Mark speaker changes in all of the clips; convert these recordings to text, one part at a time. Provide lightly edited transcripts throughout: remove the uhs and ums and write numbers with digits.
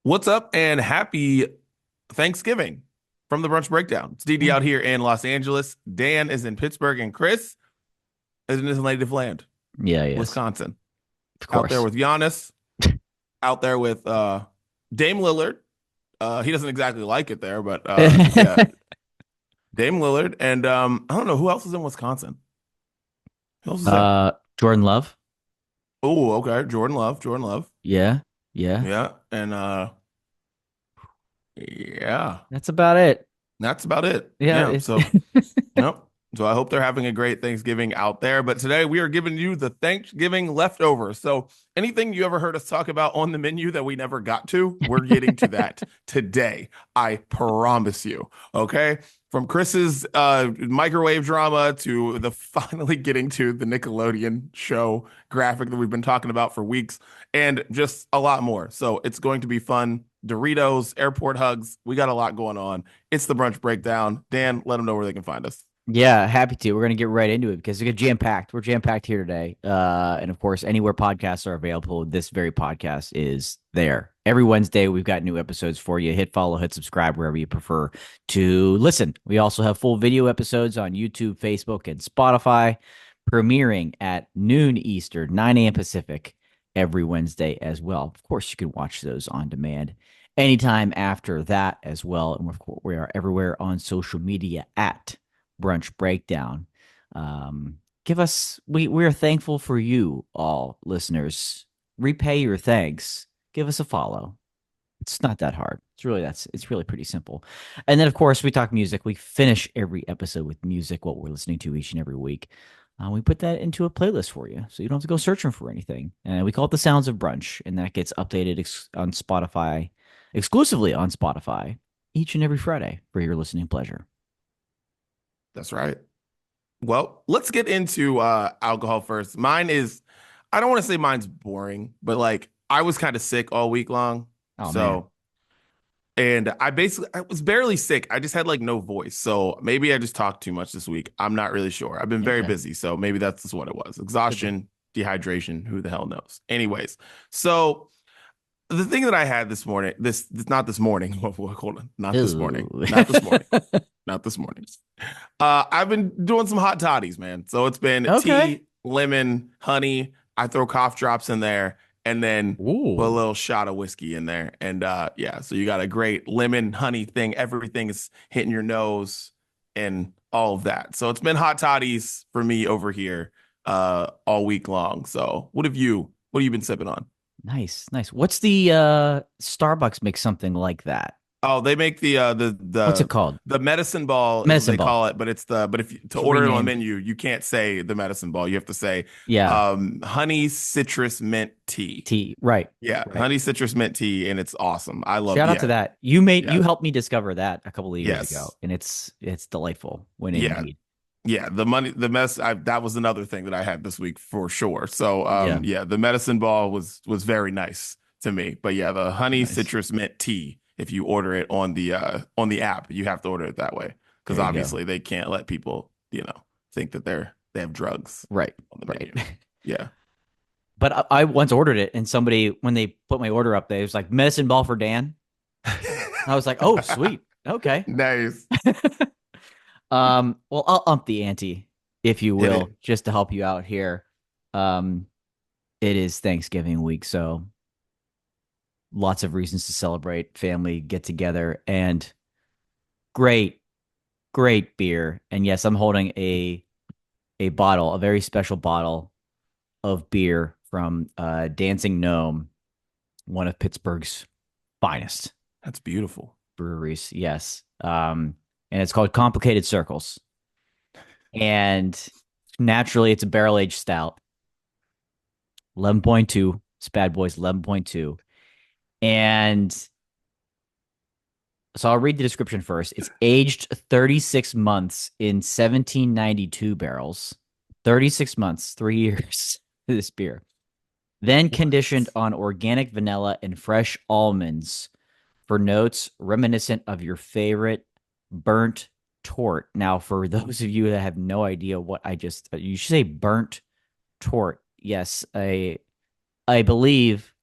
Speaker 1: What's up and happy Thanksgiving from the Brunch Breakdown. It's DD
Speaker 2: Yeah,
Speaker 1: out here in Los Angeles. Dan is in Pittsburgh and Chris is in his native land,
Speaker 2: yeah, yes,
Speaker 1: Wisconsin.
Speaker 2: of
Speaker 1: Out there
Speaker 2: course.
Speaker 1: with Giannis, out there with Dame Lillard. He doesn't exactly like it there, but yeah, Dame Lillard and I don't know who else is in Wisconsin. Who else is there?
Speaker 2: Jordan Love.
Speaker 1: Oh, okay. Jordan Love, Jordan Love.
Speaker 2: Yeah, yeah.
Speaker 1: Yeah, and yeah,
Speaker 2: That's about it.
Speaker 1: that's about it.
Speaker 2: Yeah,
Speaker 1: Yeah, so Yep. So I hope they're having a great Thanksgiving out there. But today we are giving you the Thanksgiving leftovers. So anything you ever heard us talk about on the menu that we never got to, we're getting to that today. I promise you. Okay. From Chris's microwave drama to the finally getting to the Nickelodeon show graphic that we've been talking about for weeks and just a lot more. So it's going to be fun. Doritos, airport hugs. We got a lot going on. It's the brunch breakdown. Dan, let them know where they can find us.
Speaker 2: yeah. Happy to. We're gonna get right into it because we get jam packed. We're jam packed here today. And of course, anywhere podcasts are available, this very podcast is there. Every Wednesday, we've got new episodes for you. Hit follow, hit subscribe wherever you prefer to listen. We also have full video episodes on YouTube, Facebook, and Spotify, premiering at noon Eastern, 9 a.m. Pacific every Wednesday as well. Of course, you can watch those on demand anytime after that as well. And we are everywhere on social media at Brunch Breakdown. Give us, we are thankful for you all, listeners. Repay your thanks. Give us a follow. It's not that hard. It's really pretty simple. And then of course we talk music. We finish every episode with music, what we're listening to each and every week. We put that into a playlist for you, so you don't have to go searching for anything. And we call it the Sounds of Brunch, and that gets updated on Spotify, exclusively on Spotify, each and every Friday for your listening pleasure.
Speaker 1: That's right. Well, let's get into alcohol first. Mine is, I don't want to say mine's boring, but like I was kind of sick all week long.
Speaker 2: Oh man.
Speaker 1: So, and I was barely sick. I just had like no voice. So maybe I just talked too much this week. I'm not really sure. I've been very
Speaker 2: Okay.
Speaker 1: busy. So maybe that's just what it was.
Speaker 2: Could be.
Speaker 1: Exhaustion, dehydration, who the hell knows? Anyways, so the thing that I had this morning, this not this morning. Hold on, not this morning,
Speaker 2: Ooh.
Speaker 1: not this morning, not this morning. I've been doing some hot toddies, man. So it's been
Speaker 2: Okay.
Speaker 1: tea, lemon, honey. I throw cough drops in there and then put a
Speaker 2: Ooh.
Speaker 1: little shot of whiskey in there. And yeah, so you got a great lemon honey thing. Everything is hitting your nose and all of that. So it's been hot toddies for me over here all week long. So what have you been sipping on?
Speaker 2: Nice, nice. What's the Starbucks makes something like that?
Speaker 1: Oh, they make
Speaker 2: What's it called?
Speaker 1: the medicine ball is what
Speaker 2: Medicine
Speaker 1: they
Speaker 2: ball.
Speaker 1: call it, but it's the but if you, to
Speaker 2: It's
Speaker 1: order it on the
Speaker 2: renamed.
Speaker 1: menu, you can't say the medicine ball. You have to say
Speaker 2: Yeah.
Speaker 1: honey citrus mint tea.
Speaker 2: Tea. Right.
Speaker 1: Yeah,
Speaker 2: Right.
Speaker 1: honey citrus mint tea, and it's awesome. I love
Speaker 2: Shout out to
Speaker 1: yeah,
Speaker 2: that.
Speaker 1: yeah,
Speaker 2: You helped me discover that a couple of years ago,
Speaker 1: yes,
Speaker 2: and it's delightful when in
Speaker 1: yeah,
Speaker 2: need.
Speaker 1: yeah. The mess that was another thing that I had this week for sure. So
Speaker 2: Yeah.
Speaker 1: yeah, the medicine ball was very nice to me. But yeah, the honey
Speaker 2: Nice.
Speaker 1: citrus mint tea, if you order it on the app, you have to order it that way because
Speaker 2: There you go.
Speaker 1: obviously they can't let people, think that they have drugs
Speaker 2: Right.
Speaker 1: on the
Speaker 2: Right.
Speaker 1: menu. Yeah.
Speaker 2: But I once ordered it, and somebody, when they put my order up, they was like medicine ball for Dan. I was like, oh, sweet. Okay.
Speaker 1: Nice.
Speaker 2: Well, I'll ump the ante, if you
Speaker 1: Hit
Speaker 2: will,
Speaker 1: it.
Speaker 2: just to help you out here. Um, it is Thanksgiving week, so lots of reasons to celebrate, family get together, and great, great beer. And yes, I'm holding a bottle, a very special bottle of beer from Dancing Gnome, one of Pittsburgh's finest
Speaker 1: That's beautiful.
Speaker 2: breweries. Yes. And it's called Complicated Circles. And naturally, it's a barrel aged stout, 11.2. It's Bad Boys 11.2. And so I'll read the description first. It's aged 36 months in 1792 barrels. 36 months, 3 years, this beer. Then conditioned
Speaker 1: What?
Speaker 2: on organic vanilla and fresh almonds for notes reminiscent of your favorite burnt tort. Now, for those of you that have no idea what you should say burnt tort. Yes, I believe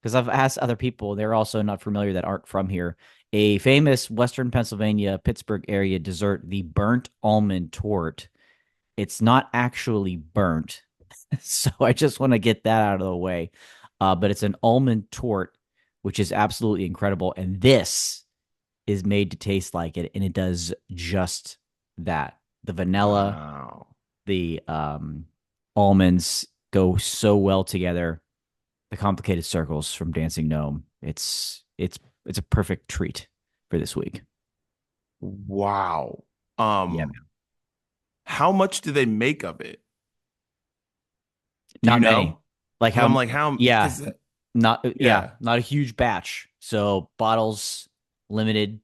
Speaker 2: because I've asked other people, they're also not familiar that aren't from here. A famous Western Pennsylvania, Pittsburgh area dessert, the burnt almond torte. It's not actually burnt. So I just want to get that out of the way. But it's an almond torte, which is absolutely incredible. And this is made to taste like it. And it does just that. The vanilla,
Speaker 1: Wow.
Speaker 2: the almonds go so well together. The complicated circles from Dancing Gnome. It's a perfect treat for this week.
Speaker 1: Wow.
Speaker 2: Yeah,
Speaker 1: How much do they make of it? Do you
Speaker 2: not many.
Speaker 1: know?
Speaker 2: Like
Speaker 1: Because I'm
Speaker 2: how?
Speaker 1: like, how,
Speaker 2: Yeah,
Speaker 1: because, yeah,
Speaker 2: not a huge batch. So bottles limited,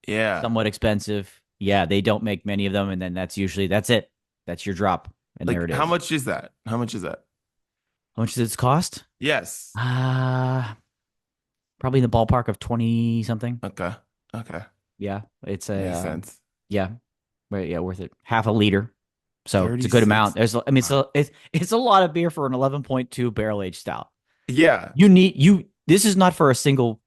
Speaker 1: yeah.
Speaker 2: somewhat expensive. Yeah, they don't make many of them, and then that's it. That's your drop, and there
Speaker 1: Like,
Speaker 2: it
Speaker 1: how
Speaker 2: is.
Speaker 1: much is that? How much is that?
Speaker 2: How much does it cost?
Speaker 1: Yes.
Speaker 2: Uh Probably in the ballpark of 20 something.
Speaker 1: Okay. Okay.
Speaker 2: Yeah, it's a
Speaker 1: Makes sense.
Speaker 2: yeah, but yeah, worth it. Half a liter. So it's a good amount.
Speaker 1: 36.
Speaker 2: I mean,
Speaker 1: Wow.
Speaker 2: it's a lot of beer for an 11.2 barrel aged stout.
Speaker 1: Yeah.
Speaker 2: This is not for a single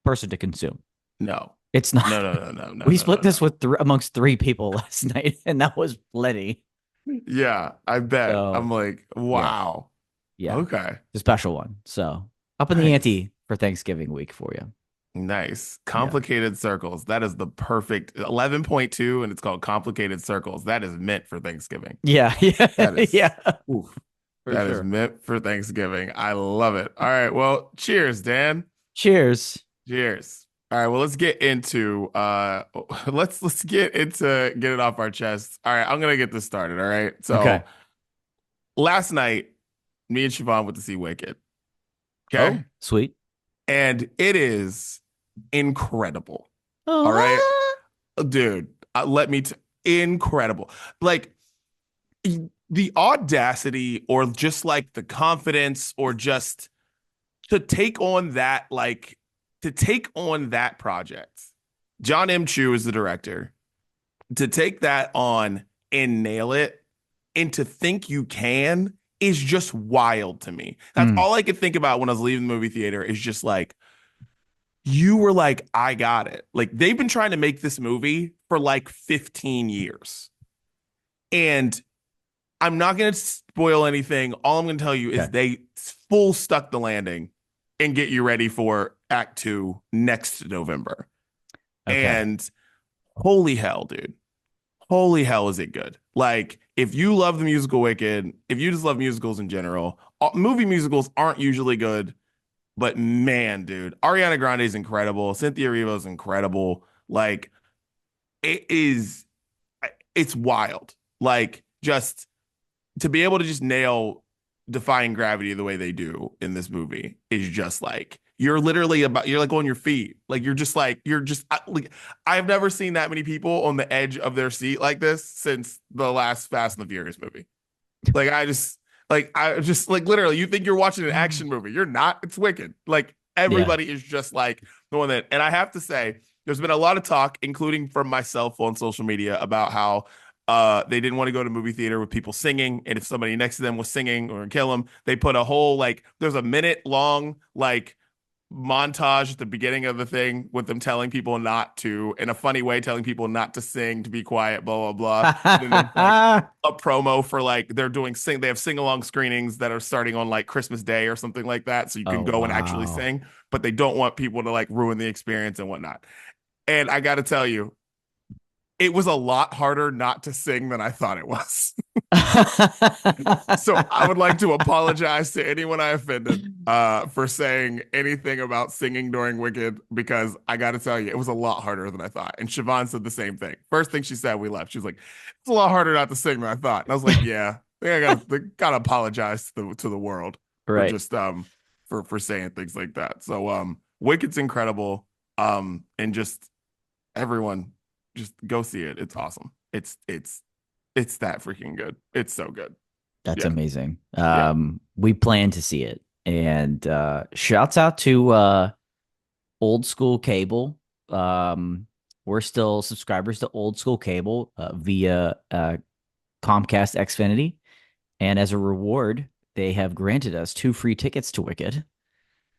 Speaker 2: person to consume.
Speaker 1: No.
Speaker 2: It's not.
Speaker 1: No, no, no, no, no,
Speaker 2: We
Speaker 1: no, no,
Speaker 2: split this
Speaker 1: no.
Speaker 2: with amongst three people last night, and that was plenty.
Speaker 1: Yeah, I bet. I'm
Speaker 2: So
Speaker 1: like,
Speaker 2: yeah,
Speaker 1: wow.
Speaker 2: yeah,
Speaker 1: Okay.
Speaker 2: the special one. So up in the
Speaker 1: Nice.
Speaker 2: ante for Thanksgiving week for you.
Speaker 1: Nice.
Speaker 2: Yeah,
Speaker 1: Complicated circles. That is the perfect 11.2, and it's called complicated circles. That is meant for Thanksgiving.
Speaker 2: yeah, yeah,
Speaker 1: That is,
Speaker 2: yeah,
Speaker 1: oof,
Speaker 2: for
Speaker 1: that is
Speaker 2: sure.
Speaker 1: meant for Thanksgiving. I love it. All right. Well, cheers, Dan.
Speaker 2: Cheers.
Speaker 1: Cheers. All right, well, let's get into let's get into get it off our chests. All right, I'm gonna get this started. All right.
Speaker 2: Okay.
Speaker 1: So last night, me and Siobhan went to see Wicked. Okay.
Speaker 2: Oh, sweet.
Speaker 1: And it is incredible. All right.
Speaker 2: Oh,
Speaker 1: Dude, let me incredible. Like the audacity or just like the confidence or just to take on that to take on that project. John M. Chu is the director. To take that on and nail it and to think you can is just wild to me. That's
Speaker 2: mm,
Speaker 1: all I could think about when I was leaving the movie theater is just like you were like, I got it. Like they've been trying to make this movie for like 15 years. And I'm not going to spoil anything. All I'm going to tell you is
Speaker 2: okay.
Speaker 1: they full stuck the landing and get you ready for Act Two next November.
Speaker 2: Okay.
Speaker 1: And holy hell, dude. Holy hell, is it good? Like, if you love the musical Wicked, if you just love musicals in general, movie musicals aren't usually good. But man, dude, Ariana Grande is incredible. Cynthia Erivo is incredible. Like, it is, it's wild. Like, just to be able to just nail defying gravity the way they do in this movie is just like you're literally about you're like on your feet like you're just like I've never seen that many people on the edge of their seat like this since the last Fast and the Furious movie. I just like literally you think you're watching an action movie, you're not. It's Wicked. Like
Speaker 2: Yeah.
Speaker 1: everybody is just like doing that. And I have to say there's been a lot of talk including from myself on social media about how they didn't want to go to movie theater with people singing, and if somebody next to them was singing or kill them, they put a whole like there's a minute long like montage at the beginning of the thing with them telling people not to, in a funny way, telling people not to sing, to be quiet, blah blah blah. And then there's like a promo for like they're doing sing. They have sing along screenings that are starting on like Christmas Day or something like that, so you can
Speaker 2: Oh,
Speaker 1: go and actually
Speaker 2: wow.
Speaker 1: sing, but they don't want people to like ruin the experience and whatnot. And I got to tell you, it was a lot harder not to sing than I thought it was. So I would like to apologize to anyone I offended for saying anything about singing during Wicked because I got to tell you, it was a lot harder than I thought. And Siobhan said the same thing. First thing she said, we left. She was like, "It's a lot harder not to sing than I thought." And I was like, "Yeah, I gotta apologize to the world for
Speaker 2: Right.
Speaker 1: just for saying things like that." So Wicked's incredible. And just everyone just go see it. It's awesome. It's that freaking good. It's so good.
Speaker 2: That's
Speaker 1: Yeah.
Speaker 2: amazing.
Speaker 1: Yeah.
Speaker 2: We plan to see it. And shouts out to old school cable. We're still subscribers to old school cable via Comcast Xfinity. And as a reward, they have granted us 2 free tickets to Wicked.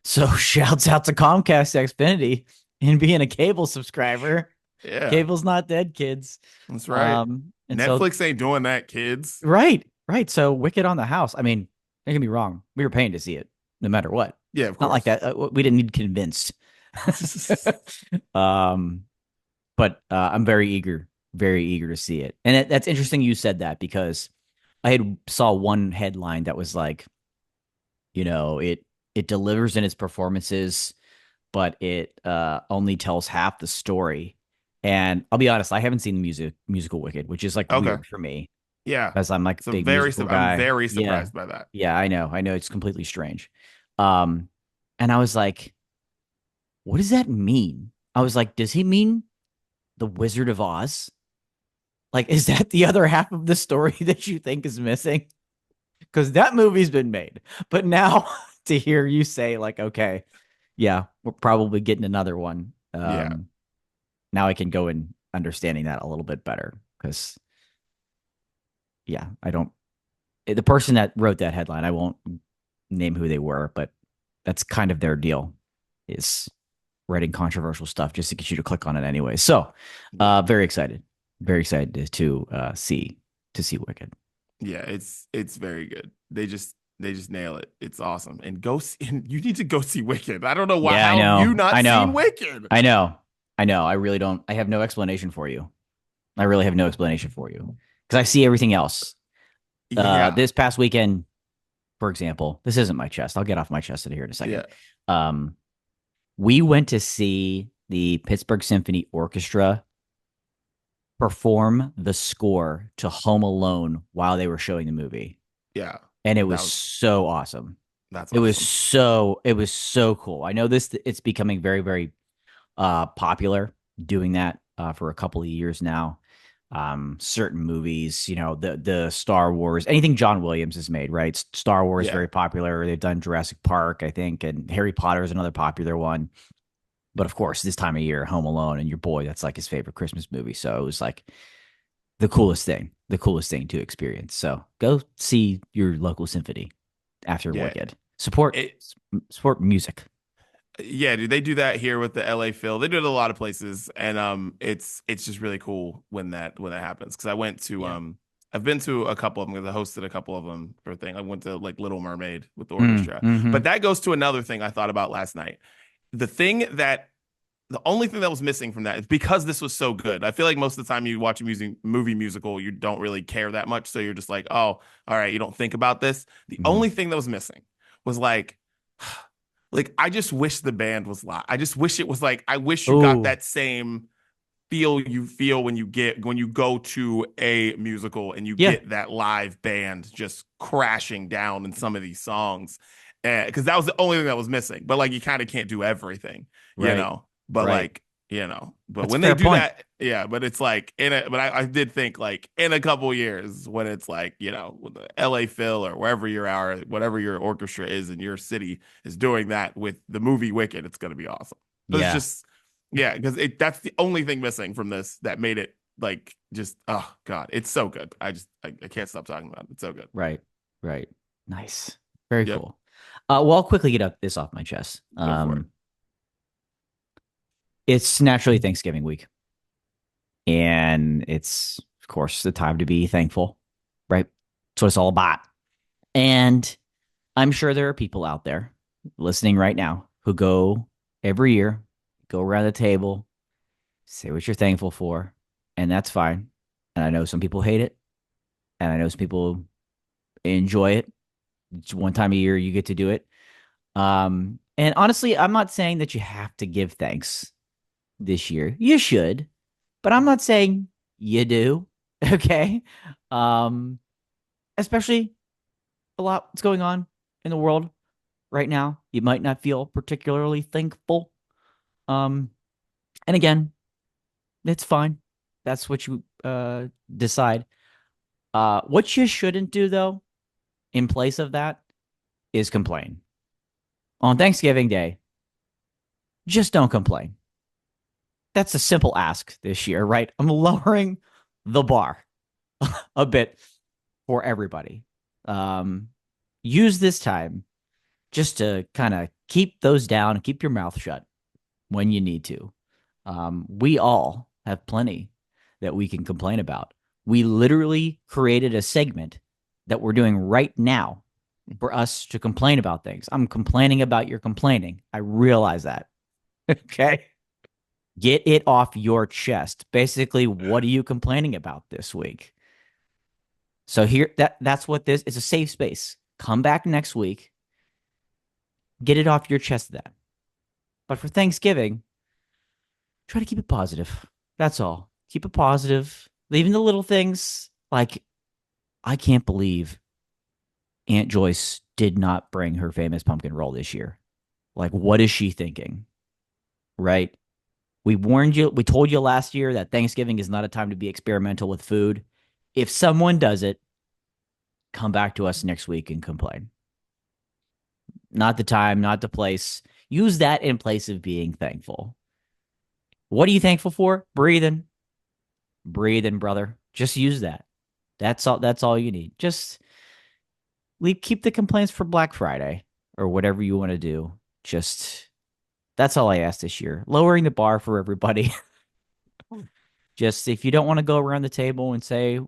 Speaker 2: So shouts out to Comcast Xfinity and being a cable subscriber.
Speaker 1: Yeah,
Speaker 2: Cable's not dead, kids.
Speaker 1: that's right.
Speaker 2: And so
Speaker 1: Netflix ain't doing that, kids.
Speaker 2: right. So Wicked on the house. I mean, don't get me wrong. We were paying to see it no matter what.
Speaker 1: Yeah, of
Speaker 2: Not like
Speaker 1: course.
Speaker 2: that. We didn't need convinced. um, but I'm very eager to see it. And that's interesting you said that because I had saw one headline that was like, it delivers in its performances, but it only tells half the story. And I'll be honest, I haven't seen the musical Wicked, which is like
Speaker 1: Okay.
Speaker 2: weird for me
Speaker 1: Yeah.
Speaker 2: because I'm like a
Speaker 1: So
Speaker 2: big musical
Speaker 1: I'm
Speaker 2: guy.
Speaker 1: very
Speaker 2: Yeah.
Speaker 1: surprised by that.
Speaker 2: Yeah, I know it's completely strange. Um, and I was like, what does that mean? I was like, does he mean the Wizard of Oz? Like, is that the other half of the story that you think is missing? Because that movie's been made. But now to hear you say, like, okay, yeah, we're probably getting another one.
Speaker 1: Yeah.
Speaker 2: Now I can go in understanding that a little bit better. Because, yeah, I don't, the person that wrote that headline, I won't name who they were, but that's kind of their deal is writing controversial stuff just to get you to click on it anyway. So,
Speaker 1: Yeah.
Speaker 2: very excited to see Wicked.
Speaker 1: Yeah, it's very good. They just nail it. It's awesome. And and you need to go see Wicked. I don't know why.
Speaker 2: Yeah, I
Speaker 1: How have you
Speaker 2: know,
Speaker 1: not
Speaker 2: I
Speaker 1: seen
Speaker 2: know,
Speaker 1: Wicked?
Speaker 2: I know, I know. I really don't. I have no explanation for you. I really have no explanation for you because I see everything else.
Speaker 1: Yeah.
Speaker 2: This past weekend, for example, this isn't my chest. I'll get off my chest here in a second.
Speaker 1: Yeah.
Speaker 2: Um, we went to see the Pittsburgh Symphony Orchestra perform the score to Home Alone while they were showing the movie.
Speaker 1: Yeah.
Speaker 2: And it was
Speaker 1: That was
Speaker 2: so awesome.
Speaker 1: that's
Speaker 2: It was
Speaker 1: awesome.
Speaker 2: so cool. I know it's becoming very, very popular doing that for a couple of years now. Certain movies, the Star Wars, anything John Williams has made, right? Star Wars
Speaker 1: Yeah.
Speaker 2: very popular. They've done Jurassic Park, I think, and Harry Potter is another popular one. But of course, this time of year, Home Alone and your boy, that's like his favorite Christmas movie. So it was like the coolest thing to experience. So go see your local symphony after
Speaker 1: Yeah.
Speaker 2: Wicked. Support
Speaker 1: It
Speaker 2: support music.
Speaker 1: yeah, dude, they do that here with the LA Phil. They do it at a lot of places. And it's just really cool when that happens. Cause I went to
Speaker 2: Yeah.
Speaker 1: I've been to a couple of them because I hosted a couple of them for a thing. I went to like Little Mermaid with the orchestra.
Speaker 2: Mm-hmm.
Speaker 1: But that goes to another thing I thought about last night. The thing that the only thing that was missing from that is because this was so good. I feel like most of the time you watch a movie musical, you don't really care that much. So you're just like, oh, all right, you don't think about this. The
Speaker 2: Mm-hmm.
Speaker 1: only thing that was missing was like I just wish the band was live. I just wish it was like I wish you got
Speaker 2: Oh,
Speaker 1: that same feel you feel when you go to a musical and you
Speaker 2: yeah.
Speaker 1: get that live band just crashing down in some of these songs. Because that was the only thing that was missing. But like you kind of can't do everything, you
Speaker 2: Right.
Speaker 1: know. But
Speaker 2: Right.
Speaker 1: like, but
Speaker 2: That's a
Speaker 1: when they
Speaker 2: fair
Speaker 1: do
Speaker 2: point.
Speaker 1: that, yeah, but it's like but I did think like in a couple years when it's like, with the LA Phil or wherever you are, whatever your orchestra is in your city is doing that with the movie Wicked, it's gonna be awesome. It's
Speaker 2: Yeah.
Speaker 1: just yeah, because that's the only thing missing from this that made it like just oh god, it's so good. I can't stop talking about it. It's so good.
Speaker 2: Right. Right. Nice. Very
Speaker 1: Yep,
Speaker 2: cool. Well, I'll quickly get this off my chest.
Speaker 1: go for it.
Speaker 2: It's naturally Thanksgiving week, and it's of course the time to be thankful, right? That's what it's all about. And I'm sure there are people out there listening right now who go every year, go around the table, say what you're thankful for, and that's fine. And I know some people hate it, and I know some people enjoy it. It's one time a year you get to do it. And honestly, I'm not saying that you have to give thanks this year. You should, but I'm not saying you do. Okay. Um, Especially a lot what's going on in the world right now. You might not feel particularly thankful. Um, and again, it's fine. That's what you decide. What you shouldn't do though, in place of that, is complain. On Thanksgiving Day, just don't complain. That's a simple ask this year, right? I'm lowering the bar a bit for everybody. Um, Use this time just to kind of keep those down. Keep your mouth shut when you need to. We all have plenty that we can complain about. We literally created a segment that we're doing right now for us to complain about things. I'm complaining about your complaining. I realize that. Okay. Get it off your chest. Basically, what are you complaining about this week? So here, that's what this is, a safe space. Come back next week. Get it off your chest then. But for Thanksgiving, try to keep it positive. That's all. Keep it positive. Even the little things, like, I can't believe Aunt Joyce did not bring her famous pumpkin roll this year. Like, what is she thinking? Right? We warned you. We told you last year that Thanksgiving is not a time to be experimental with food. If someone does it, come back to us next week and complain. Not the time, not the place. Use that in place of being thankful. What are you thankful for? Breathing. Breathing, brother. Just use that. That's all you need. Just keep the complaints for Black Friday or whatever you want to do. Just, that's all I ask this year. Lowering the bar for everybody. Just, if you don't want to go around the table and say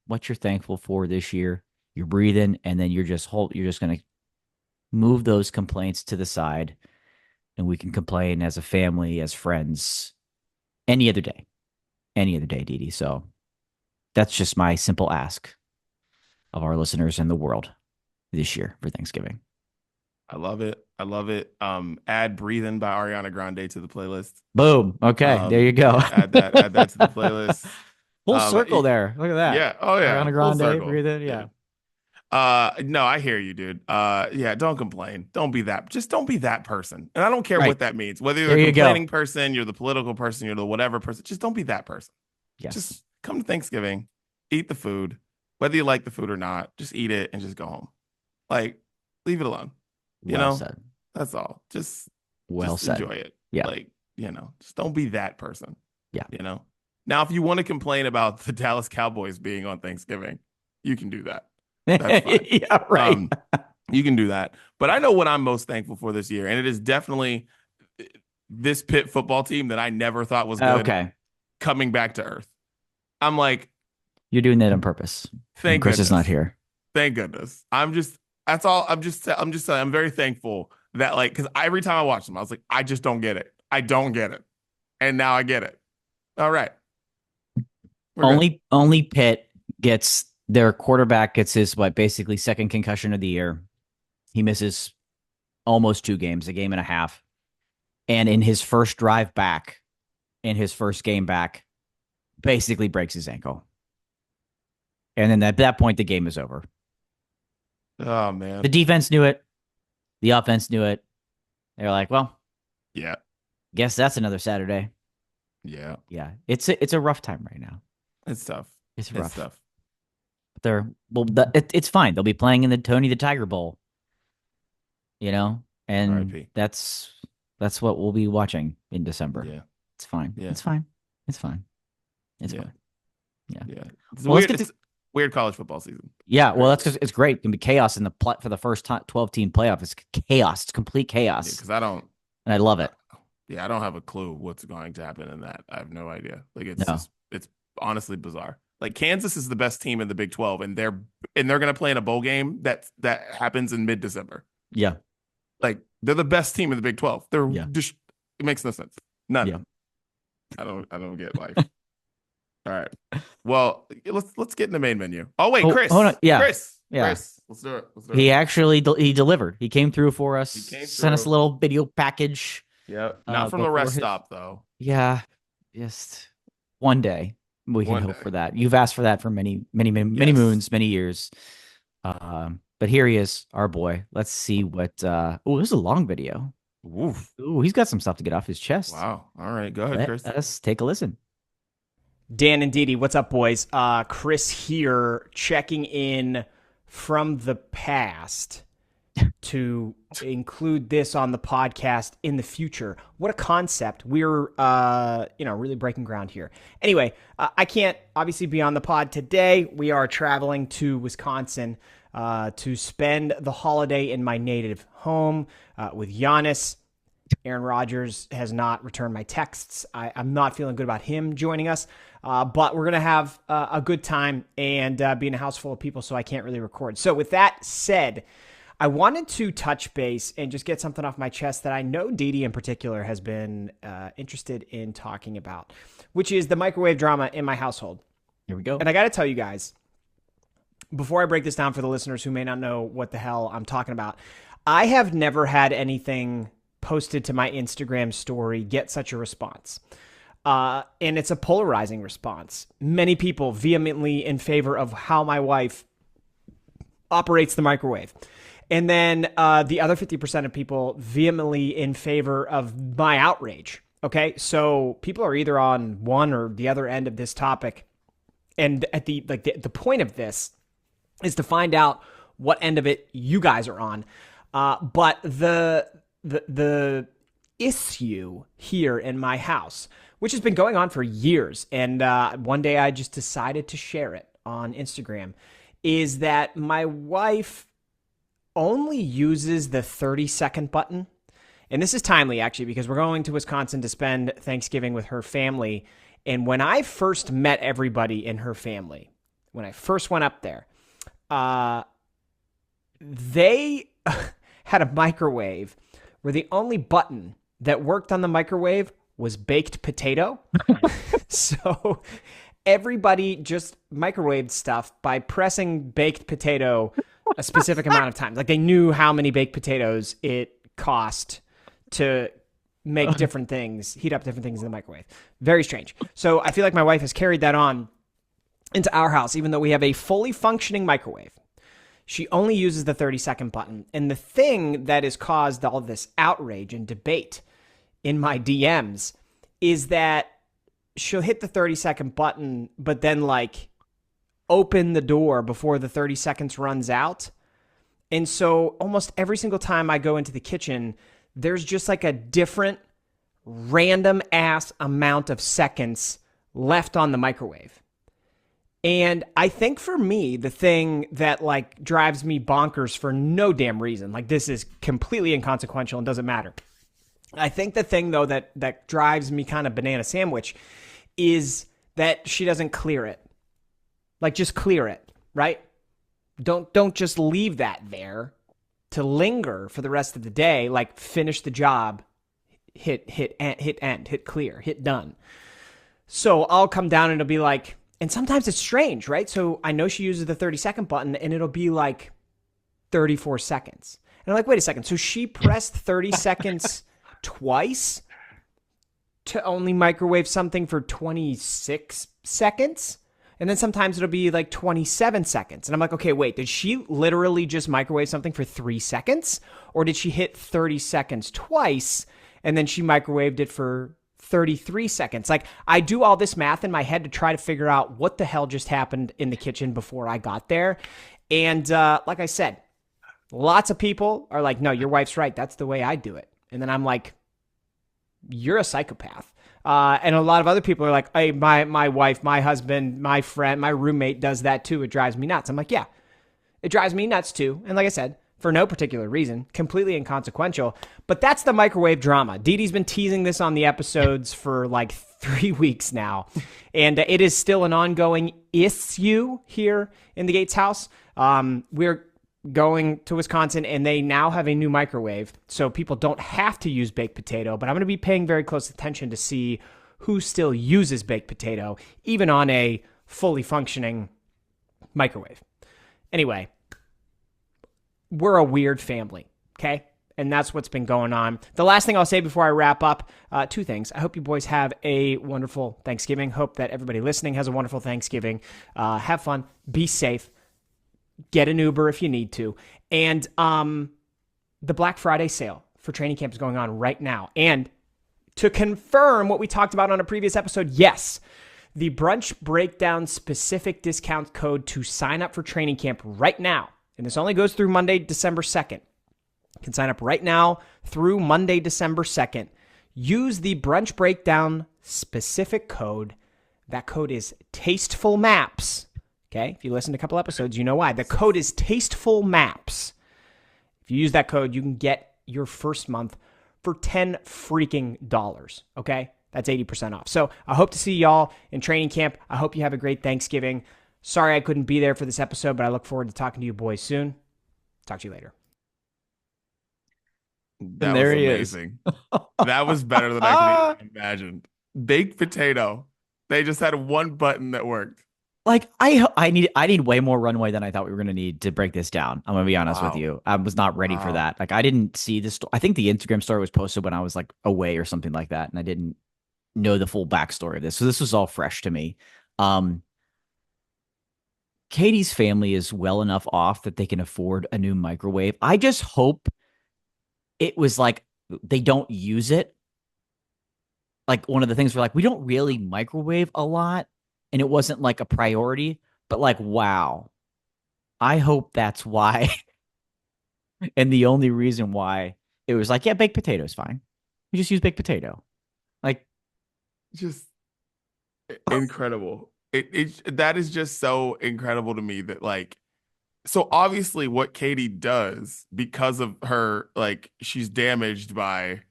Speaker 2: what you're thankful for this year, you're breathing, and then you're just going to move those complaints to the side, and we can complain as a family, as friends, any other day, Didi. So that's just my simple ask of our listeners in the world this year for Thanksgiving.
Speaker 1: I love it. Add "Breathing" by Ariana Grande to the playlist.
Speaker 2: Boom. Okay, there you go.
Speaker 1: Yeah, add that to the playlist.
Speaker 2: Full circle there. Look at that.
Speaker 1: Yeah. Oh yeah.
Speaker 2: Ariana Grande, Breathing. Yeah.
Speaker 1: No, I hear you, dude. Yeah, don't complain. Don't be that person. And I don't care what that means. Whether you're the complaining person, you're the political person, you're the whatever person, just don't be that person.
Speaker 2: Yes.
Speaker 1: Just come to Thanksgiving, eat the food, whether you like the food or not, just eat it and just go home. Like, leave it alone. You know?
Speaker 2: Said.
Speaker 1: That's all. Just
Speaker 2: said.
Speaker 1: Enjoy it.
Speaker 2: Yeah.
Speaker 1: Like, just don't be that person.
Speaker 2: Yeah.
Speaker 1: Now, if you want to complain about the Dallas Cowboys being on Thanksgiving, you can do that. That's fine.
Speaker 2: Yeah, right.
Speaker 1: You can do that. But I know what I'm most thankful for this year, and it is definitely this Pitt football team that I never thought was good coming back to earth. I'm like,
Speaker 2: you're doing that on purpose.
Speaker 1: Thank
Speaker 2: Chris
Speaker 1: goodness.
Speaker 2: is not here.
Speaker 1: Thank goodness. That's all. I'm just saying, I'm very thankful that, like, because every time I watch them, I was like, I just don't get it. I don't get it. And now I get it. All right.
Speaker 2: Only Pitt gets, their quarterback gets his, basically second concussion of the year. He misses almost 2 games, a game and a half. And in his first drive back, in his first game back, basically breaks his ankle. And then at that point, the game is over.
Speaker 1: Oh, man.
Speaker 2: The defense knew it. The offense knew it. They're like, well,
Speaker 1: yeah,
Speaker 2: guess that's another Saturday.
Speaker 1: Yeah.
Speaker 2: Yeah. It's a rough time right now.
Speaker 1: It's tough.
Speaker 2: It's rough.
Speaker 1: It's tough.
Speaker 2: But it's fine. They'll be playing in the Tony the Tiger Bowl. And
Speaker 1: R.I.P.
Speaker 2: that's what we'll be watching in December.
Speaker 1: Yeah.
Speaker 2: It's fine.
Speaker 1: Yeah.
Speaker 2: It's fine. It's fine. It's fine. Yeah.
Speaker 1: Yeah. It's weird college football season.
Speaker 2: Yeah. Well, that's because it's great. It can be chaos in the for the first 12-team playoff. It's chaos. It's complete chaos.
Speaker 1: Because and
Speaker 2: I love it.
Speaker 1: Yeah, I don't have a clue what's going to happen in that. I have no idea. Like, it's honestly bizarre. Like, Kansas is the best team in the Big 12, and they're going to play in a bowl game that happens in mid-December.
Speaker 2: Yeah.
Speaker 1: Like, they're the best team in the Big 12. It makes no sense. None.
Speaker 2: Yeah.
Speaker 1: I don't get life. All right. Well, let's get in the main menu. Oh wait, Chris.
Speaker 2: Hold on. Yeah.
Speaker 1: Chris.
Speaker 2: Yeah.
Speaker 1: Chris. Let's do it.
Speaker 2: He actually he delivered. He came through for us. Sent us a little video package.
Speaker 1: Yeah. Not from the rest stop though.
Speaker 2: Yeah. Just one day we can hope for that. You've asked for that for many moons, many years. But here he is, our boy. Let's see what. This is a long video. Ooh, he's got some stuff to get off his chest.
Speaker 1: Wow. All right, go ahead, Chris.
Speaker 2: Let's take a listen.
Speaker 3: Dan and Didi, what's up, boys? Chris here, checking in from the past to include this on the podcast in the future. What a concept. We're, really breaking ground here. Anyway, I can't obviously be on the pod today. We are traveling to Wisconsin to spend the holiday in my native home with Giannis. Aaron Rodgers has not returned my texts. I'm not feeling good about him joining us, but we're going to have a good time and be in a house full of people, so I can't really record. So with that said, I wanted to touch base and just get something off my chest that I know Didi in particular has been interested in talking about, which is the microwave drama in my household.
Speaker 2: Here we go.
Speaker 3: And I got to tell you guys, before I break this down for the listeners who may not know what the hell I'm talking about, I have never had anything posted to my Instagram story get such a response. And it's a polarizing response. Many people vehemently in favor of how my wife operates the microwave. And then the other 50% of people vehemently in favor of my outrage. Okay, so people are either on one or the other end of this topic. And at the point of this is to find out what end of it you guys are on. But the issue here in my house, which has been going on for years, and one day I just decided to share it on Instagram, is that my wife only uses the 30-second button. And this is timely, actually, because we're going to Wisconsin to spend Thanksgiving with her family. And when I first met everybody in her family, when I first went up there, they had a microwave where the only button that worked on the microwave was baked potato. So everybody just microwaved stuff by pressing baked potato a specific amount of times. Like they knew how many baked potatoes it cost to make different things, heat up different things in the microwave. Very strange. So I feel like my wife has carried that on into our house, even though we have a fully functioning microwave. She only uses the 30-second button. And the thing that has caused all this outrage and debate in my DMs is that she'll hit the 30-second button, but then like open the door before the 30 seconds runs out. And so almost every single time I go into the kitchen, there's just like a different random ass amount of seconds left on the microwave. And I think for me, the thing that like drives me bonkers for no damn reason, like this is completely inconsequential and doesn't matter. I think the thing though that drives me kind of banana sandwich is that she doesn't clear it. Like just clear it, right? Don't just leave that there to linger for the rest of the day. Like finish the job, hit end, hit clear, hit done. So I'll come down and it'll be like, and sometimes it's strange, right? So I know she uses the 30-second button and it'll be like 34 seconds. And I'm like, wait a second. So she pressed 30 seconds twice to only microwave something for 26 seconds? And then sometimes it'll be like 27 seconds. And I'm like, okay, wait, did she literally just microwave something for 3 seconds? Or did she hit 30 seconds twice and then she microwaved it for 33 seconds? Like I do all this math in my head to try to figure out what the hell just happened in the kitchen before I got there. And like I said, lots of people are like, no, your wife's right. That's the way I do it. And then I'm like, you're a psychopath. And a lot of other people are like, hey, my wife, my husband, my friend, my roommate does that too. It drives me nuts. I'm like, yeah, it drives me nuts too. And like I said, for no particular reason, completely inconsequential. But that's the microwave drama. Didi's been teasing this on the episodes for like 3 weeks now. And it is still an ongoing issue here in the Gates house. We're going to Wisconsin and they now have a new microwave. So people don't have to use baked potato, but I'm going to be paying very close attention to see who still uses baked potato, even on a fully functioning microwave. Anyway, we're a weird family, okay? And that's what's been going on. The last thing I'll say before I wrap up, 2 things. I hope you boys have a wonderful Thanksgiving. Hope that everybody listening has a wonderful Thanksgiving. Have fun. Be safe. Get an Uber if you need to. And the Black Friday sale for training camp is going on right now. And to confirm what we talked about on a previous episode, yes, the Brunch Breakdown specific discount code to sign up for training camp right now, and this only goes through Monday, December 2nd. You can sign up right now through Monday, December 2nd. Use the Brunch Breakdown specific code. That code is Tasteful Maps. Okay, if you listen to a couple episodes, you know why. The code is Tasteful Maps. If you use that code, you can get your first month for $10 freaking dollars. Okay, that's 80% off. So I hope to see y'all in training camp. I hope you have a great Thanksgiving. Sorry I couldn't be there for this episode, but I look forward to talking to you boys soon. Talk to you later.
Speaker 1: That was amazing. That was better than I could even imagine. Baked potato. They just had one button that worked.
Speaker 2: Like I need way more runway than I thought we were gonna need to break this down. I'm gonna be honest with you. I was not ready for that. Like I didn't see this. I think the Instagram story was posted when I was like away or something like that, and I didn't know the full backstory of this. So this was all fresh to me. Katie's family is well enough off that they can afford a new microwave. I just hope it was like they don't use it. Like one of the things we're like, we don't really microwave a lot. And it wasn't like a priority, but like, wow, I hope that's why. And the only reason why it was like, yeah, baked potato is fine. You just use baked potato. Like,
Speaker 1: just incredible. That is just so incredible to me that like, so obviously what Katie does because of her, like she's damaged by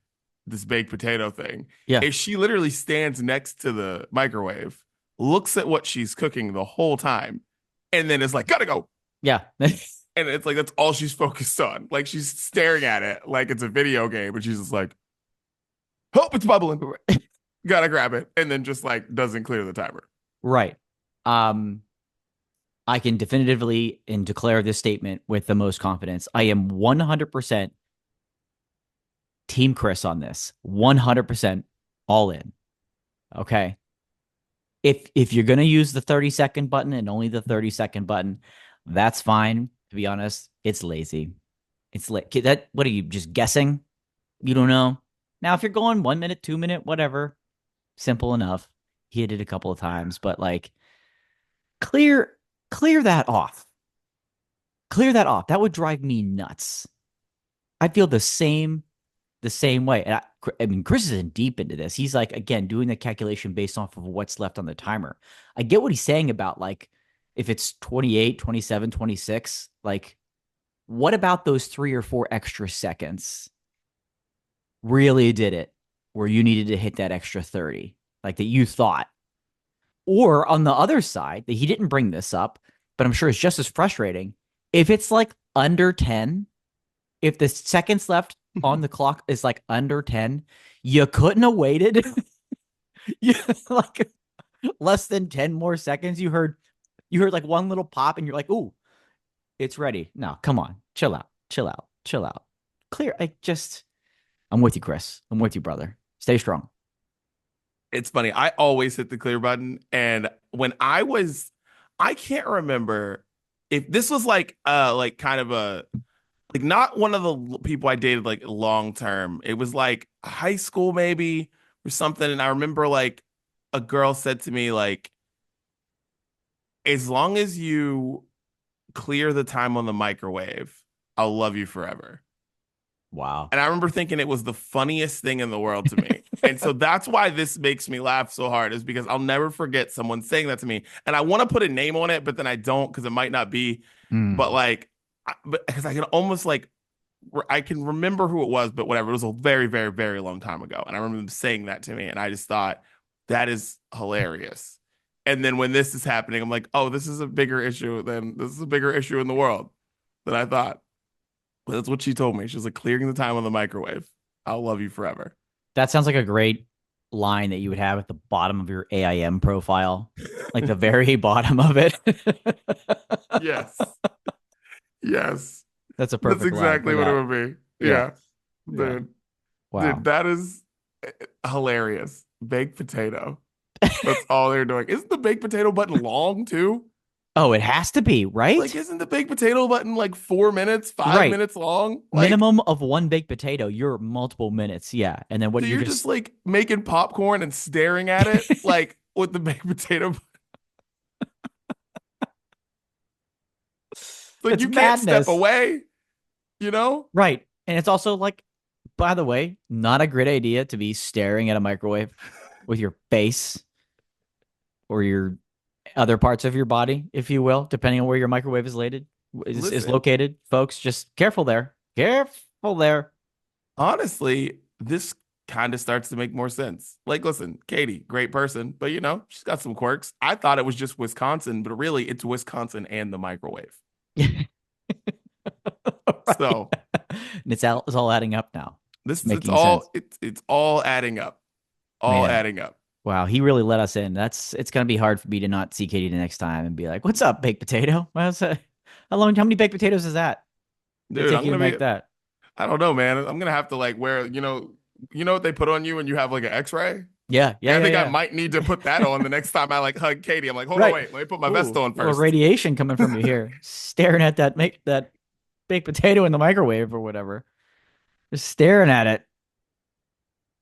Speaker 1: this baked potato thing.
Speaker 2: Yeah.
Speaker 1: Is she literally stands next to the microwave, looks at what she's cooking the whole time, and then is like, gotta go.
Speaker 2: Yeah.
Speaker 1: And it's like, that's all she's focused on. Like she's staring at it like it's a video game, and she's just like, hope it's bubbling. Gotta grab it. And then just like doesn't clear the timer.
Speaker 2: Right. I can definitively and declare this statement with the most confidence. I am 100% Team Chris on this. 100% all in. Okay. If you're going to use the 30-second button and only the 30-second button, that's fine. To be honest, it's lazy. It's like that. What are you just guessing? You don't know. Now, if you're going 1 minute, 2 minute, whatever, simple enough. He hit it a couple of times, but like clear that off. Clear that off. That would drive me nuts. I feel the same way. And I mean, Chris isn't deep into this. He's like, again, doing the calculation based off of what's left on the timer. I get what he's saying about like, if it's 28, 27, 26, like what about those 3 or 4 extra seconds really did it where you needed to hit that extra 30, like that you thought? Or on the other side, that he didn't bring this up, but I'm sure it's just as frustrating. If it's like under 10, if the seconds left on the clock is like under 10, you couldn't have waited. You like less than 10 more seconds. You heard like one little pop and you're like, ooh, it's ready. No, come on. Chill out. Clear. I'm with you, Chris. I'm with you, brother. Stay strong.
Speaker 1: It's funny. I always hit the clear button. And when I can't remember if this was like kind of a, like not one of the people I dated like long term. It was like high school maybe or something. And I remember like a girl said to me like, as long as you clear the time on the microwave, I'll love you forever.
Speaker 2: Wow.
Speaker 1: And I remember thinking it was the funniest thing in the world to me. And so that's why this makes me laugh so hard, is because I'll never forget someone saying that to me. And I want to put a name on it, but then I don't because it might not be. But like, because I can almost like, I can remember who it was, but whatever. It was a very, very, very long time ago. And I remember them saying that to me. And I just thought, that is hilarious. And then when this is happening, I'm like, oh, this is a bigger issue in the world than I thought. But that's what she told me. She was like, clearing the time on the microwave, I'll love you forever.
Speaker 2: That sounds like a great line that you would have at the bottom of your AIM profile, like the very bottom of it.
Speaker 1: Yes. Yes.
Speaker 2: That's a perfect
Speaker 1: That's exactly what it would be. Yeah. Dude.
Speaker 2: Wow.
Speaker 1: Dude, that is hilarious. Baked potato. That's all they're doing. Isn't the baked potato button long too?
Speaker 2: Oh, it has to be, right?
Speaker 1: Like, isn't the baked potato button like 4 minutes, 5 minutes long? Like,
Speaker 2: minimum of one baked potato, you're multiple minutes. Yeah. And then what
Speaker 1: so
Speaker 2: you're
Speaker 1: just like making popcorn and staring at it like with the baked potato. Like,
Speaker 2: it's
Speaker 1: you
Speaker 2: madness.
Speaker 1: can't step away, you know?
Speaker 2: Right. And it's also like, by the way, not a great idea to be staring at a microwave with your face or your other parts of your body, if you will, depending on where your microwave is
Speaker 1: Listen,
Speaker 2: located. Folks, just careful there. Careful there.
Speaker 1: honestly, this kind of starts to make more sense. Like, listen, Katie, great person, but she's got some quirks. I thought it was just Wisconsin, but really it's Wisconsin and the microwave. So
Speaker 2: And it's all adding up now.
Speaker 1: it's
Speaker 2: Making sense.
Speaker 1: all adding up. All
Speaker 2: Man.
Speaker 1: adding up.
Speaker 2: Wow, he really let us in. It's gonna be hard for me to not see Katie the next time and be like, "What's up, baked potato? How many baked potatoes is that?
Speaker 1: Dude,
Speaker 2: Take you to make that."
Speaker 1: I don't know, man. I'm gonna have to like wear, what they put on you when you have like an X-ray?
Speaker 2: Yeah.
Speaker 1: I think I might need to put that on the next time I like hug Katie. I'm like, hold on, wait, let me put my vest on first.
Speaker 2: Radiation coming from you here, staring at that baked potato in the microwave or whatever. Just staring at it.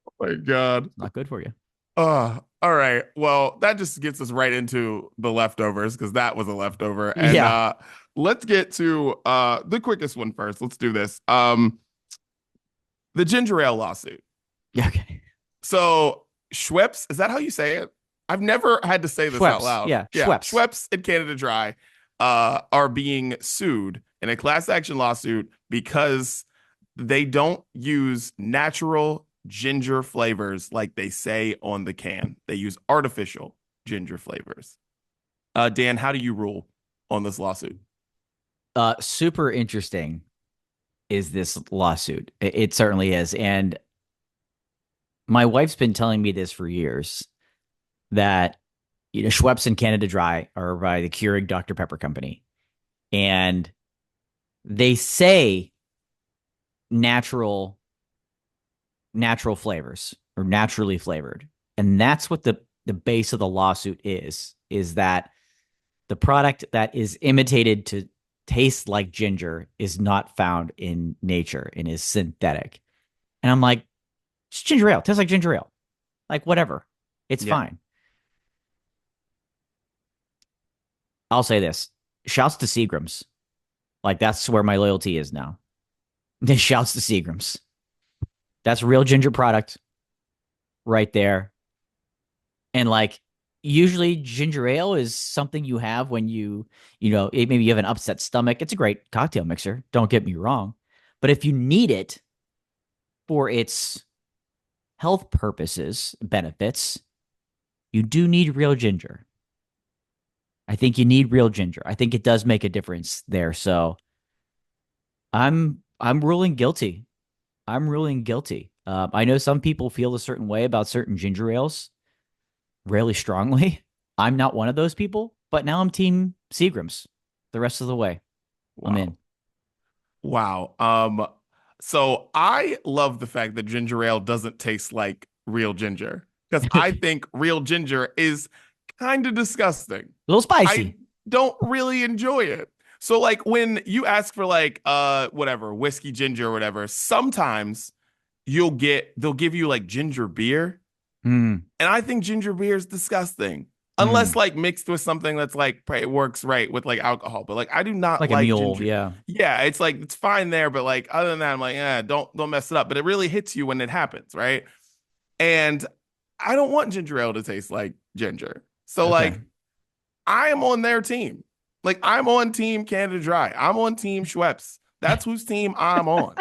Speaker 1: Oh my God.
Speaker 2: Not good for you.
Speaker 1: All right. Well, that just gets us right into the leftovers because that was a leftover. And let's get to the quickest one first. Let's do this. The ginger ale lawsuit.
Speaker 2: Yeah. Okay.
Speaker 1: So Schweppes, is that how you say it? I've never had to say this out loud.
Speaker 2: Yeah. Schweppes.
Speaker 1: Schweppes and Canada Dry are being sued in a class action lawsuit because they don't use natural ginger flavors like they say on the can. They use artificial ginger flavors. Dan, how do you rule on this lawsuit?
Speaker 2: Super interesting is this lawsuit. It certainly is. And my wife's been telling me this for years that, Schweppes and Canada Dry are by the Keurig Dr. Pepper Company. And they say natural flavors or naturally flavored. And that's what the base of the lawsuit is that the product that is imitated to taste like ginger is not found in nature and is synthetic. And I'm like, it's ginger ale. It tastes like ginger ale. Like, whatever. It's fine. I'll say this. Shouts to Seagram's. Like, that's where my loyalty is now. Shouts to Seagram's. That's real ginger product right there. And like, usually ginger ale is something you have when maybe you have an upset stomach. It's a great cocktail mixer. Don't get me wrong. But if you need it for its health purposes, benefits, you do need real ginger. I think you need real ginger. I think it does make a difference there. So I'm ruling guilty. I'm ruling guilty. I know some people feel a certain way about certain ginger ales really strongly. I'm not one of those people, but now I'm team Seagram's the rest of the way.
Speaker 1: Wow.
Speaker 2: I'm in.
Speaker 1: Wow. So I love the fact that ginger ale doesn't taste like real ginger because I think real ginger is kind of disgusting.
Speaker 2: A little spicy.
Speaker 1: I don't really enjoy it. So like when you ask for like whatever, whiskey ginger or whatever, sometimes they'll give you like ginger beer. And I think ginger beer is disgusting. Unless like mixed with something that's like it works right with like alcohol. But like I do not like
Speaker 2: a mule,
Speaker 1: ginger.
Speaker 2: yeah.
Speaker 1: Yeah, it's like it's fine there, but like other than that, I'm like, don't mess it up. But it really hits you when it happens, right? And I don't want ginger ale to taste like ginger. So like I am on their team. Like I'm on team Canada Dry. I'm on team Schweppes. That's whose team I'm on.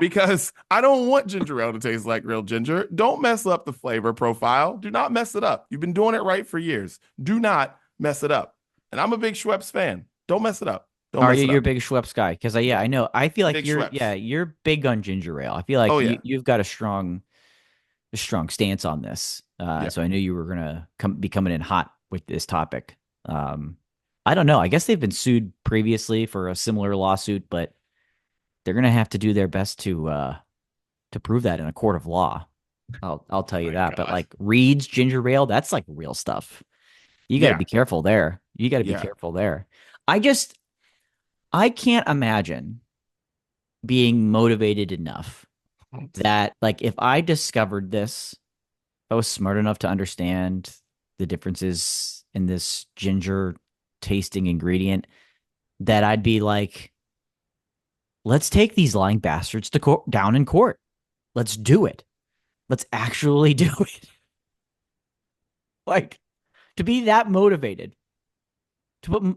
Speaker 1: Because I don't want ginger ale to taste like real ginger. Don't mess up the flavor profile. Do not mess it up. You've been doing it right for years. Do not mess it up. And I'm a big Schweppes fan. Don't mess it up.
Speaker 2: Are you a big Schweppes guy? Because I know. I feel like
Speaker 1: big
Speaker 2: you're
Speaker 1: Schweppes.
Speaker 2: you're big on ginger ale. I feel like you've got a strong stance on this. So I knew you were gonna be coming in hot with this topic. I don't know. I guess they've been sued previously for a similar lawsuit, but they're gonna have to do their best to prove that in a court of law. I'll tell you that. God. But like Reed's ginger ale, that's like real stuff. You got to be careful there. You got to be careful there. I can't imagine being motivated enough that like if I discovered this, if I was smart enough to understand the differences in this ginger tasting ingredient, that I'd be like, let's take these lying bastards to down in court. Let's do it. Let's actually do it. Like, to be that motivated to put,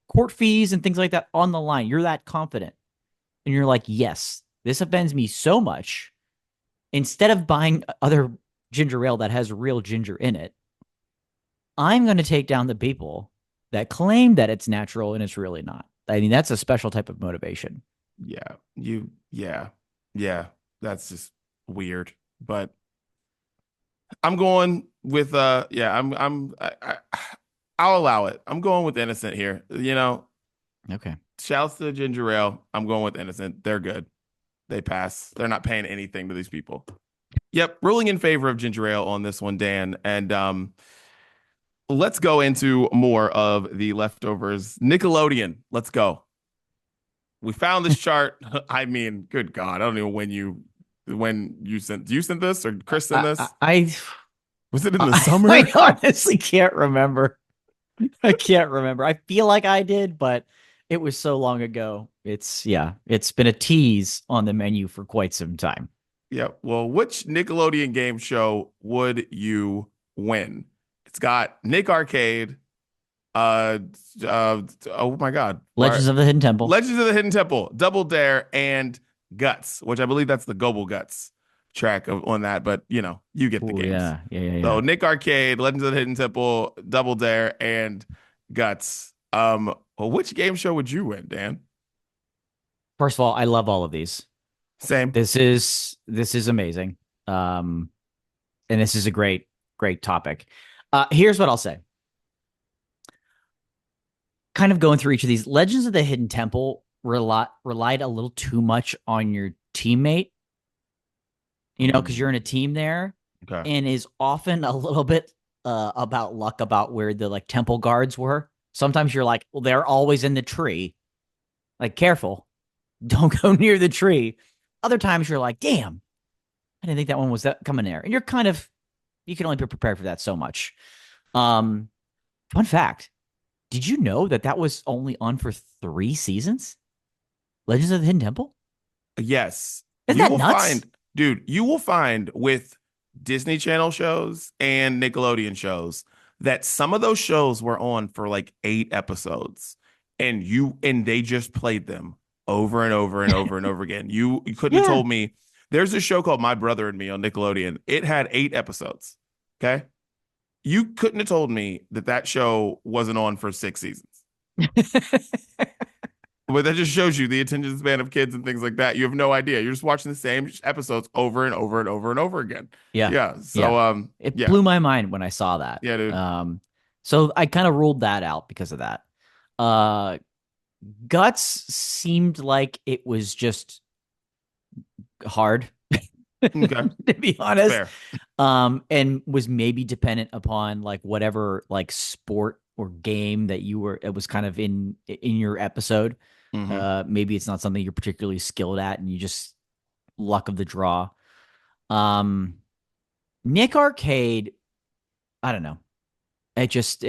Speaker 2: court fees and things like that on the line. You're that confident. And you're like, yes, this offends me so much. Instead of buying other ginger ale that has real ginger in it, I'm going to take down the people that claim that it's natural and it's really not. I mean, that's a special type of motivation.
Speaker 1: Yeah. That's just weird. But I'm going with I'll allow it. I'm going with innocent here.
Speaker 2: Okay.
Speaker 1: Shouts to ginger ale. I'm going with innocent. They're good. They pass. They're not paying anything to these people. Yep, ruling in favor of ginger ale on this one, Dan. And let's go into more of the leftovers. Nickelodeon, let's go. We found this chart. I mean, good God, I don't know when you sent this or Chris sent this. Was it in the summer?
Speaker 2: I honestly can't remember. I can't remember. I feel like I did, but it was so long ago. It's been a tease on the menu for quite some time.
Speaker 1: Yeah. Well, which Nickelodeon game show would you win? It's got Nick Arcade. Oh my God.
Speaker 2: Legends of the Hidden
Speaker 1: Temple, Double Dare, and Guts, which I believe that's the Global Guts track on that, but you get the games.
Speaker 2: Yeah.
Speaker 1: So Nick Arcade, Legends of the Hidden Temple, Double Dare, and Guts. Well, which game show would you win, Dan?
Speaker 2: First of all, I love all of these.
Speaker 1: Same.
Speaker 2: This is amazing. And this is a great topic. Here's what I'll say. Kind of going through each of these, Legends of the Hidden Temple relied a little too much on your teammate, because you're in a team there, and is often a little bit about luck about where the temple guards were. Sometimes you're like, well, they're always in the tree. Like, careful, don't go near the tree. Other times you're like, damn, I didn't think that one was coming there, and you can only be prepared for that so much. Fun fact. Did you know that was only on for 3 seasons? Legends of the Hidden Temple?
Speaker 1: Yes.
Speaker 2: Isn't that nuts?
Speaker 1: You will find with Disney Channel shows and Nickelodeon shows that some of those shows were on for 8 episodes, and they just played them over and over and over and over again. You couldn't have told me. There's a show called My Brother and Me on Nickelodeon. It had 8 episodes. Okay. You couldn't have told me that show wasn't on for 6 seasons. But that just shows you the attention span of kids and things like that. You have no idea. You're just watching the same episodes over and over and over and over again.
Speaker 2: Yeah.
Speaker 1: So
Speaker 2: it blew my mind when I saw that.
Speaker 1: Yeah, dude.
Speaker 2: So I kind of ruled that out because of that. Guts seemed like it was just hard.
Speaker 1: Okay.
Speaker 2: To be honest.
Speaker 1: Fair.
Speaker 2: And was maybe dependent upon whatever sport or game that it was kind of in your episode.
Speaker 1: Mm-hmm.
Speaker 2: Maybe it's not something you're particularly skilled at and you just luck of the draw. Nick Arcade, I don't know. It just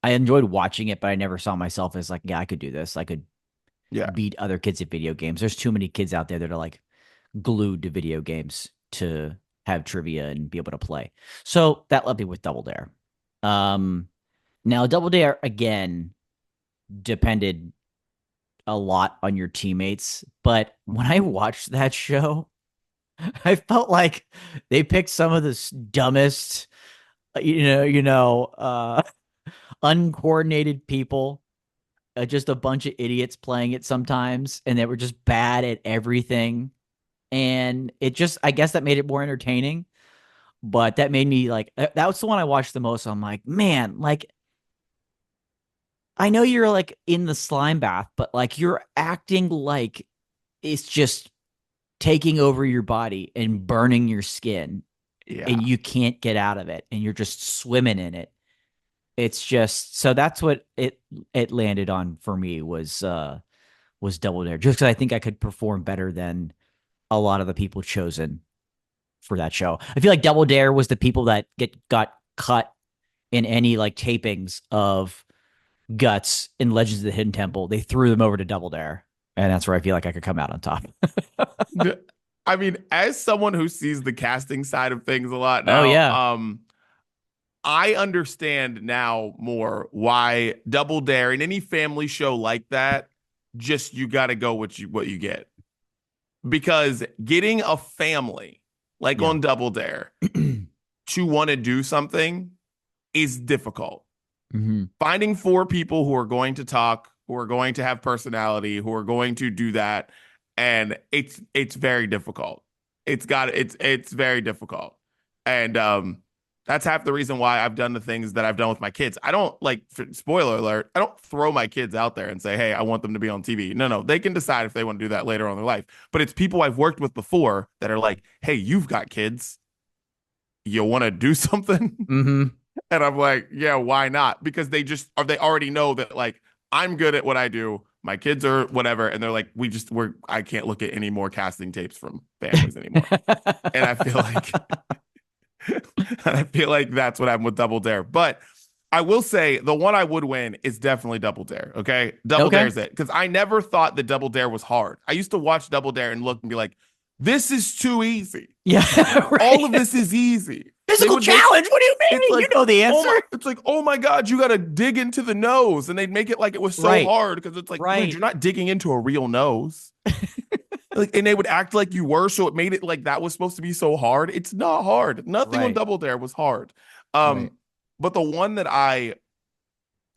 Speaker 2: I enjoyed watching it, but I never saw myself as I could do this. I could beat other kids at video games. There's too many kids out there that are glued to video games to have trivia and be able to play. So that left me with Double Dare. Now Double Dare again depended a lot on your teammates, but when I watched that show, I felt like they picked some of the dumbest, uncoordinated people, just a bunch of idiots playing it sometimes, and they were just bad at everything. And I guess that made it more entertaining, but that made me that was the one I watched the most. So I'm like, man, I know you're in the slime bath, but you're acting like it's just taking over your body and burning your skin, and you can't get out of it, and you're just swimming in it. It's just, so that's what it landed on for me was Double Dare, just because I think I could perform better than a lot of the people chosen for that show. I feel like Double Dare was the people that got cut in any tapings of Guts in Legends of the Hidden Temple. They threw them over to Double Dare, and that's where I feel like I could come out on top.
Speaker 1: I mean, as someone who sees the casting side of things a lot now, I understand now more why Double Dare and any family show like that, just you got to go with what you get. Because getting a family like on Double Dare to want to do something is difficult. Finding 4 people who are going to talk, who are going to have personality, who are going to do that, and it's very difficult. It's very difficult. And that's half the reason why I've done the things that I've done with my kids. I don't spoiler alert, I don't throw my kids out there and say, hey, I want them to be on TV. No, they can decide if they want to do that later on in their life. But it's people I've worked with before that are like, hey, you've got kids. You want to do something? And I'm like, yeah, why not? Because they already know that like I'm good at what I do. My kids are whatever. And they're like, I can't look at any more casting tapes from families anymore. And I feel like that's what happened with Double Dare. But I will say the one I would win is definitely Double Dare. Okay. Double Dare's it. Because I never thought that Double Dare was hard. I used to watch Double Dare and look and be like, this is too easy.
Speaker 2: Yeah. Right.
Speaker 1: All of this is easy.
Speaker 2: Physical challenge? What do you mean?
Speaker 1: Like,
Speaker 2: you know the answer.
Speaker 1: It's like, oh my God, you got to dig into the nose. And they'd make it like it was so hard because it's like, dude, you're not digging into a real nose. And they would act like you were. So it made it like that was supposed to be so hard. It's not hard. Nothing on Double Dare was hard. But the one that I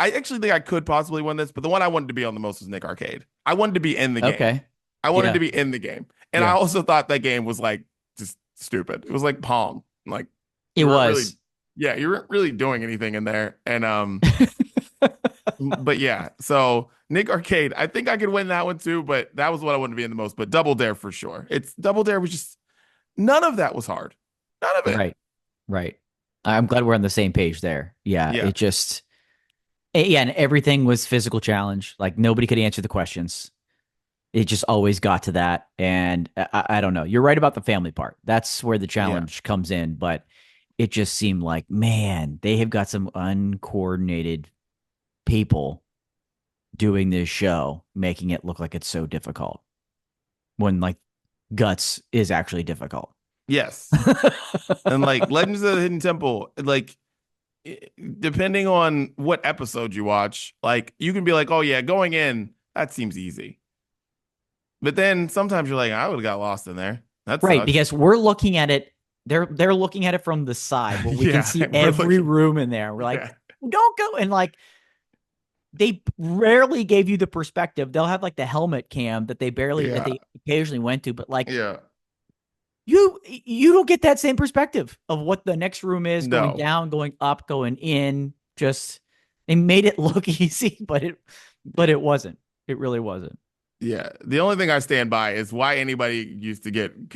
Speaker 1: actually think I could possibly win this, but the one I wanted to be on the most was Nick Arcade. I wanted to be in the game.
Speaker 2: Okay.
Speaker 1: I wanted to be in the game. And I also thought that game was like just stupid. It was like Pong. Like,
Speaker 2: it was.
Speaker 1: You weren't really doing anything in there. And but yeah, so Nick Arcade, I think I could win that one too, but that was what I wanted to be in the most. But Double Dare for sure. Double Dare was just none of that was hard. None of it.
Speaker 2: Right. I'm glad we're on the same page there. Yeah. It just and everything was physical challenge. Like nobody could answer the questions. It just always got to that. And I don't know. You're right about the family part. That's where the challenge comes in. But it just seemed like, man, they have got some uncoordinated people doing this show, making it look like it's so difficult when like guts is actually difficult.
Speaker 1: Yes. And like Legends of the Hidden Temple, like depending on what episode you watch, like you can be like, oh yeah, going in, that seems easy. But then sometimes you're like, I would have got lost in there. That's
Speaker 2: right, because we're looking at it. They're looking at it from the side where we can see every room in there. We're like, don't go. And like, they rarely gave you the perspective. They'll have like the helmet cam that they that they occasionally went to, but like, you don't get that same perspective of what the next room is, going down, going up, going in. Just they made it look easy, but it wasn't. It really wasn't.
Speaker 1: Yeah, the only thing I stand by is why anybody used to get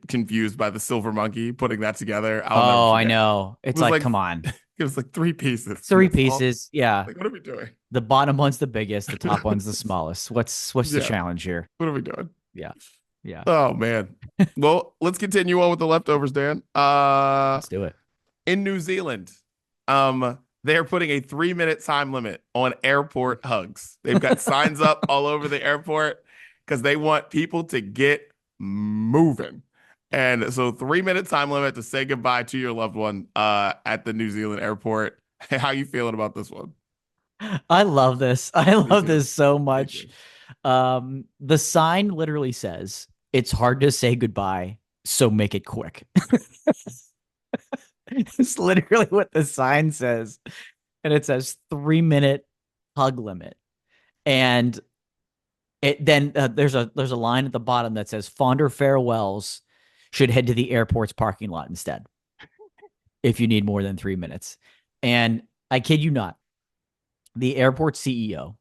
Speaker 1: confused by the silver monkey putting that together.
Speaker 2: I know. It's like, come on.
Speaker 1: It was like 3 pieces.
Speaker 2: 3 pieces. Yeah.
Speaker 1: Like, what are we doing?
Speaker 2: The bottom one's the biggest. The top one's the smallest. What's the challenge here?
Speaker 1: What are we doing?
Speaker 2: Yeah.
Speaker 1: Oh man. Well, let's continue on with the leftovers, Dan.
Speaker 2: Let's do it.
Speaker 1: In New Zealand, they're putting a 3-minute time limit on airport hugs. They've got signs up all over the airport because they want people to get moving. And so 3-minute time limit to say goodbye to your loved one at the New Zealand airport. How you feeling about this one?
Speaker 2: I love this. I love this so much. The sign literally says, it's hard to say goodbye, so make it quick. It's literally what the sign says. And it says 3-minute hug limit. And there's a line at the bottom that says fonder farewells should head to the airport's parking lot instead if you need more than 3 minutes. And I kid you not, the airport CEO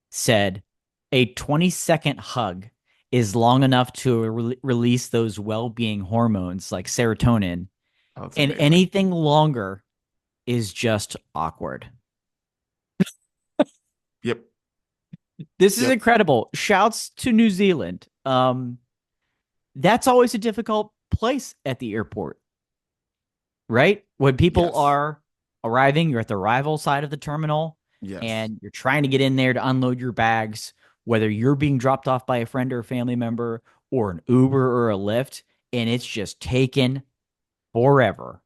Speaker 2: said a 20-second hug is long enough to release those well-being hormones like serotonin. And anything longer is just awkward.
Speaker 1: Yep.
Speaker 2: This is incredible. Shouts to New Zealand. That's always a difficult place at the airport, right? When people are arriving, you're at the arrival side of the terminal, and you're trying to get in there to unload your bags, whether you're being dropped off by a friend or a family member or an Uber or a Lyft, and it's just taken forever.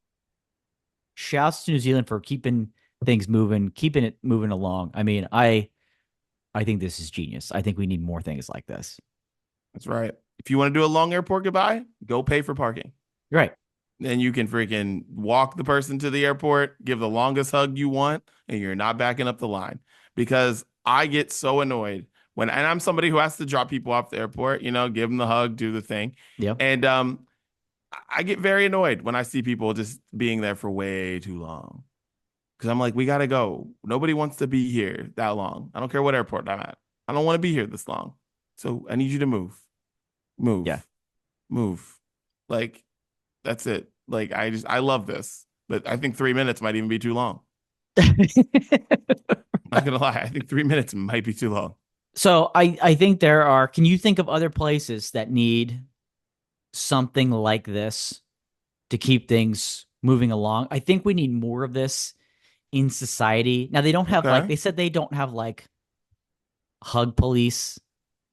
Speaker 2: shouts to New Zealand for keeping things moving, keeping it moving along. I mean, I think this is genius. I think we need more things like this.
Speaker 1: That's right. If you want to do a long airport goodbye, go pay for parking.
Speaker 2: Right.
Speaker 1: Then you can freaking walk the person to the airport, give the longest hug you want, and you're not backing up the line. Because I get so annoyed and I'm somebody who has to drop people off the airport, you know, give them the hug, do the thing.
Speaker 2: Yeah.
Speaker 1: And I get very annoyed when I see people just being there for way too long. Because I'm like, we got to go. Nobody wants to be here that long. I don't care what airport I'm at. I don't want to be here this long. So I need you to move. Move.
Speaker 2: Yeah.
Speaker 1: Move. Like, that's it. Like, I love this. But I think 3 minutes might even be too long. Not going to lie. I think 3 minutes might be too long.
Speaker 2: So I think can you think of other places that need something like this to keep things moving along? I think we need more of this in society. Now they don't have they said they don't have like hug police,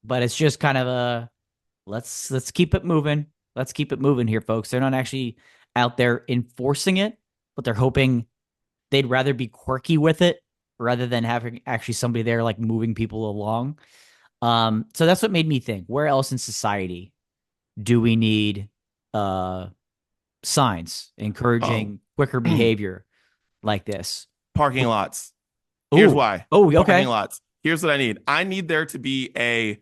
Speaker 2: but it's just kind of a let's keep it moving. Let's keep it moving here, folks. They're not actually out there enforcing it, but they're hoping they'd rather be quirky with it rather than having actually somebody there like moving people along. So that's what made me think, where else in society do we need signs encouraging quicker behavior like this?
Speaker 1: Parking lots. Here's why.
Speaker 2: Oh, okay.
Speaker 1: Parking lots. Here's what I need. I need there to be a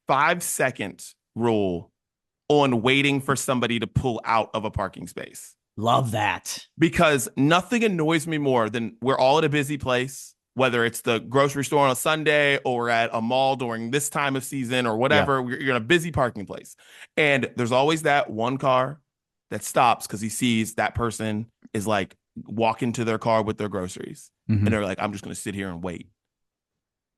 Speaker 1: 5-second rule on waiting for somebody to pull out of a parking space.
Speaker 2: Love that.
Speaker 1: Because nothing annoys me more than we're all at a busy place, whether it's the grocery store on a Sunday or at a mall during this time of season or whatever. Yeah. You're in a busy parking place. And there's always that one car that stops because he sees that person is like walking to their car with their groceries. Mm-hmm. And they're like, I'm just going to sit here and wait.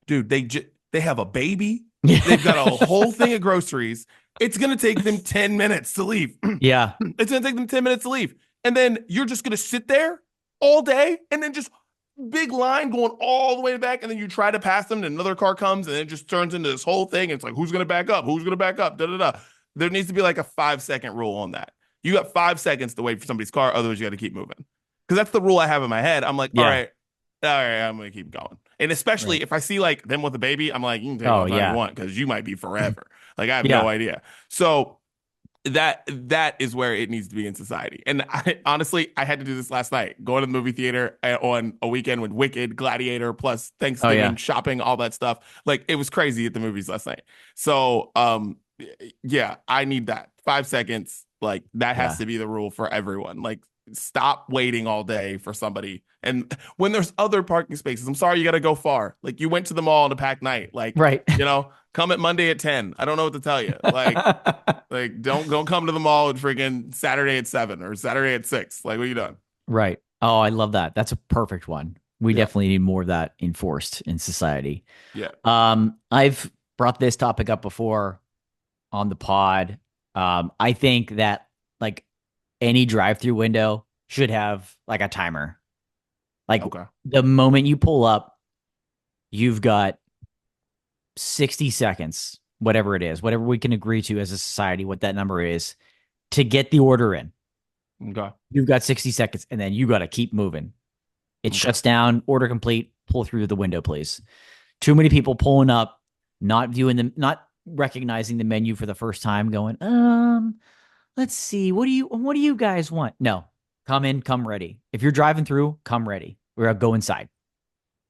Speaker 1: Dude, they have a baby. They've got a whole thing of groceries. It's going to take them 10 minutes to leave.
Speaker 2: Yeah.
Speaker 1: It's going to take them 10 minutes to leave. And then you're just going to sit there all day and then just big line going all the way back. And then you try to pass them and another car comes and it just turns into this whole thing. It's like, who's going to back up? Who's going to back up? Da, da, da. There needs to be like a 5-second rule on that. You got 5 seconds to wait for somebody's car. Otherwise, you got to keep moving. Because that's the rule I have in my head. I'm like, all right, I'm going to keep going. And especially if I see like them with a baby, I'm like, you can take all you want because you might be forever. Like, I have no idea. So that is where it needs to be in society. And honestly, I had to do this last night, going to the movie theater on a weekend with Wicked, Gladiator, plus Thanksgiving, shopping, all that stuff. Like, it was crazy at the movies last night. So, I need that 5 seconds. Like, that has to be the rule for everyone. Like, stop waiting all day for somebody. And when there's other parking spaces, I'm sorry you got to go far. Like, you went to the mall on a packed night. Like, come at Monday at 10. I don't know what to tell you. Like, don't come to the mall at freaking Saturday at 7 or Saturday at 6. Like, what are you doing?
Speaker 2: Right. Oh, I love that. That's a perfect one. We definitely need more of that enforced in society.
Speaker 1: Yeah.
Speaker 2: I've brought this topic up before on the pod. I think that like any drive-through window should have like a timer. Like the moment you pull up, you've got 60 seconds, whatever it is, whatever we can agree to as a society, what that number is, to get the order in.
Speaker 1: Okay.
Speaker 2: You've got 60 seconds and then you got to keep moving. It shuts down, order complete, pull through the window, please. Too many people pulling up, not recognizing the menu for the first time, going, let's see, what do you guys want? No, come ready. If you're driving through, come ready. We're gonna go inside.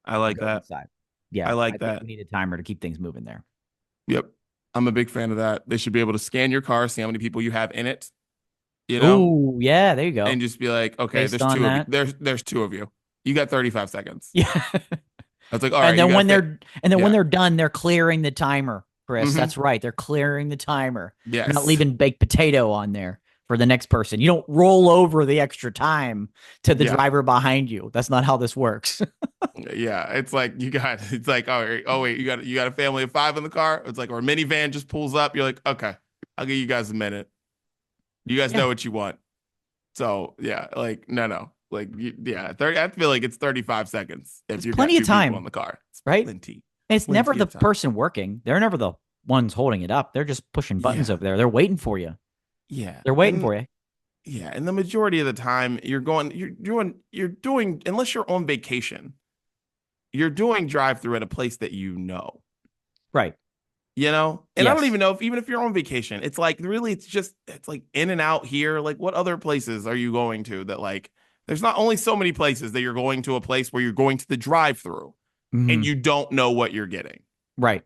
Speaker 1: I like that.
Speaker 2: Inside. Yeah,
Speaker 1: I like that.
Speaker 2: We need a timer to keep things moving there.
Speaker 1: Yep, I'm a big fan of that. They should be able to scan your car, see how many people you have in it. You know?
Speaker 2: Oh, yeah, there you go.
Speaker 1: And just be like, okay, there's two of you. There's two of you. You got 35 seconds.
Speaker 2: Yeah.
Speaker 1: That's like, all right.
Speaker 2: And then when they're done, they're clearing the timer, Chris. Mm-hmm. That's right. They're clearing the timer.
Speaker 1: Yes.
Speaker 2: They're not leaving baked potato on there for the next person. You don't roll over the extra time to the driver behind you. That's not how this works.
Speaker 1: Yeah. It's like oh wait, you got a family of 5 in the car. It's like, or a minivan just pulls up. You're like, okay, I'll give you guys a minute. You guys know what you want. So yeah, like, no. Like, 30, I feel like it's 35 seconds. If you've
Speaker 2: plenty
Speaker 1: got
Speaker 2: of time
Speaker 1: on the car. It's
Speaker 2: right?
Speaker 1: Plenty.
Speaker 2: And it's never the person working. They're never the ones holding it up. They're just pushing buttons over there. They're waiting for you.
Speaker 1: Yeah.
Speaker 2: They're waiting for you.
Speaker 1: Yeah, and the majority of the time you're doing, unless you're on vacation, you're doing drive-through at a place that you know.
Speaker 2: Right.
Speaker 1: You know? And I don't
Speaker 2: Yes.
Speaker 1: even know if even if you're on vacation, it's like really it's like in and out here. Like what other places are you going to that like there's not only so many places that you're going to a place where you're going to the drive-through and
Speaker 2: Mhm.
Speaker 1: you don't know what you're getting.
Speaker 2: Right.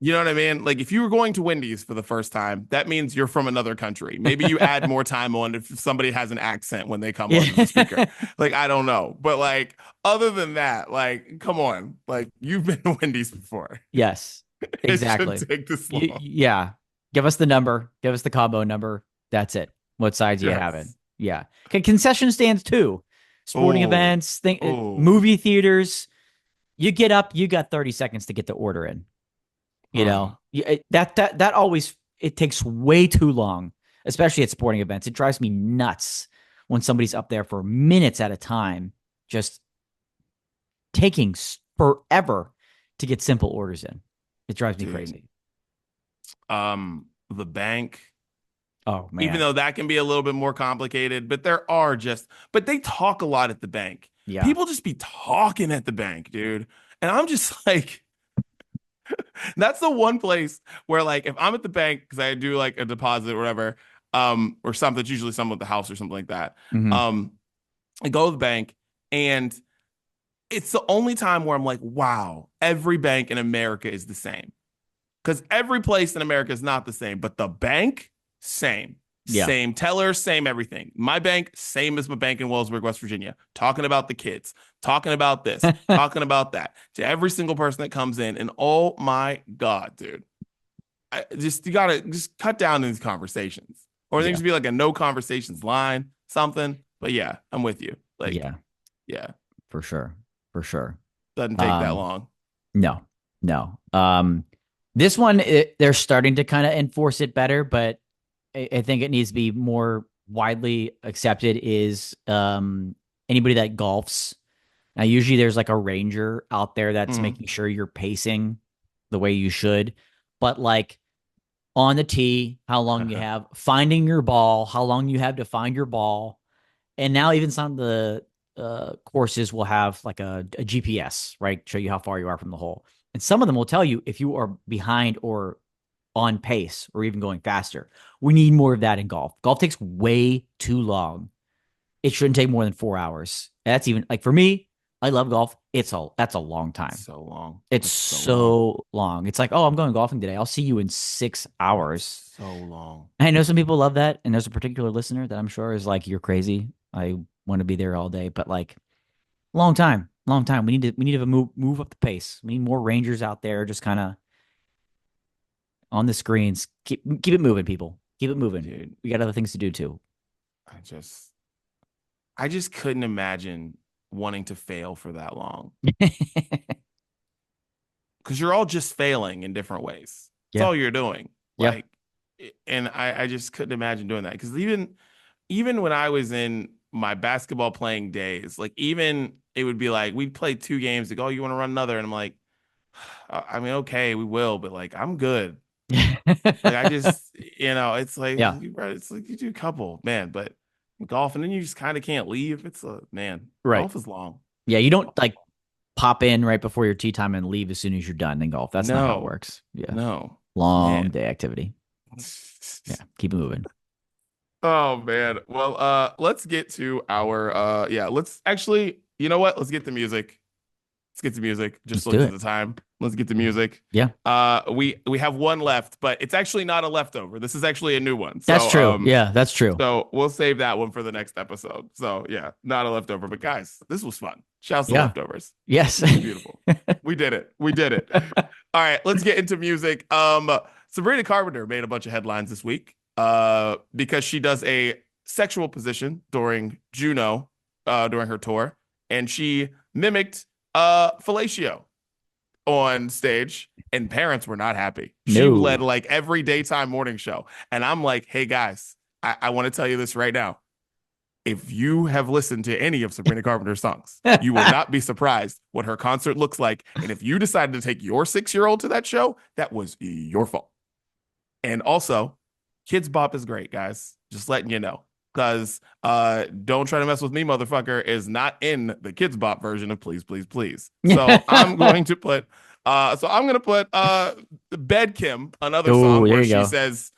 Speaker 1: You know what I mean? Like if you were going to Wendy's for the first time, that means you're from another country. Maybe you add more time on if somebody has an accent when they come
Speaker 2: Yeah.
Speaker 1: on the speaker. Like I don't know. But like other than that, like come on. Like you've been to Wendy's before.
Speaker 2: Yes.
Speaker 1: It
Speaker 2: Exactly.
Speaker 1: shouldn't take this long.
Speaker 2: Yeah. Give us the number. Give us the combo number. That's it. What sides you having?
Speaker 1: Yes.
Speaker 2: Yeah. Okay. Concession stands too. Sporting
Speaker 1: Oh,
Speaker 2: events,
Speaker 1: oh.
Speaker 2: movie theaters. You get up, you got 30 seconds to get the order in. You know, that always, it takes way too long, especially at sporting events. It drives me nuts when somebody's up there for minutes at a time, just taking forever to get simple orders in. It drives me crazy.
Speaker 1: The bank.
Speaker 2: Oh man.
Speaker 1: Even though that can be a little bit more complicated, but but they talk a lot at the bank.
Speaker 2: Yeah.
Speaker 1: People just be talking at the bank, dude. And I'm just like, that's the one place where like if I'm at the bank because I do like a deposit or whatever, or something, it's usually someone at the house or something like that.
Speaker 2: Mhm.
Speaker 1: I go to the bank and it's the only time where I'm like, wow, every bank in America is the same. Because every place in America is not the same, but the bank, same.
Speaker 2: Yeah.
Speaker 1: Same teller, same everything. My bank, same as my bank in Wellsburg, West Virginia. Talking about the kids, talking about this, talking about that to every single person that comes in. And oh my God, dude. You gotta just cut down these conversations. Or there needs to be like a no conversations line, something. But yeah, I'm with you. Like, yeah.
Speaker 2: For sure. For sure.
Speaker 1: Doesn't take that long.
Speaker 2: No. This one, they're starting to kind of enforce it better, but I think it needs to be more widely accepted is anybody that golfs. Now, usually there's like a ranger out there that's making sure you're pacing the way you should. But like on the tee, how long you have, finding your ball, how long you have to find your ball. And now even some of the courses will have like a GPS, right? Show you how far you are from the hole. And some of them will tell you if you are behind or on pace or even going faster. We need more of that in golf. Golf takes way too long. It shouldn't take more than 4 hours. That's even like for me, I love golf. That's a long time.
Speaker 1: So long.
Speaker 2: It's so long. It's like, oh, I'm going golfing today. I'll see you in 6 hours.
Speaker 1: So long.
Speaker 2: I know some people love that. And there's a particular listener that I'm sure is like, you're crazy. I want to be there all day, but like long time. We need to move up the pace. We need more rangers out there, just kind of on the screens. Keep it moving, people. Keep it moving. Dude, we got other things to do too.
Speaker 1: I just couldn't imagine wanting to fail for that long. Because you're all just failing in different ways. That's all you're doing. Like, and I just couldn't imagine doing that. Because even when I was in my basketball playing days, like even it would be like we'd play 2 games, like, oh, you want to run another? And I'm like, I mean, okay, we will, but like I'm good. Like I just, it's like it's like you do a couple, man, but golf and then you just kind of can't leave. It's golf is long.
Speaker 2: Yeah, you don't like pop in right before your tee time and leave as soon as you're done in golf. That's not how it works. Yeah.
Speaker 1: No.
Speaker 2: Long day activity. Yeah, keep it moving.
Speaker 1: Oh man. Well, let's get to our let's actually, you know what? Let's get the music. Just look at the time. Let's get the music.
Speaker 2: Yeah.
Speaker 1: We have one left, but it's actually not a leftover. This is actually a new one. So,
Speaker 2: that's true. Yeah, that's true.
Speaker 1: So we'll save that one for the next episode. So yeah, not a leftover. But guys, this was fun. Shouts to leftovers.
Speaker 2: Yes.
Speaker 1: Beautiful. We did it. All right, let's get into music. Sabrina Carpenter made a bunch of headlines this week because she does a sexual position during Juno during her tour, and she mimicked fellatio on stage, and parents were not happy. She led like every daytime morning show, and I'm like, hey guys, I want to tell you this right now. If you have listened to any of Sabrina Carpenter's songs, you will not be surprised what her concert looks like. And if you decided to take your 6-year-old to that show, that was your fault. And also, Kids Bop is great, guys. Just letting you know. because Don't Try to Mess With Me, Motherfucker is not in the Kids Bop version of Please, Please, Please. So I'm going to put Bed Kim, another
Speaker 2: Ooh,
Speaker 1: song
Speaker 2: there
Speaker 1: where
Speaker 2: you
Speaker 1: she
Speaker 2: go.
Speaker 1: says,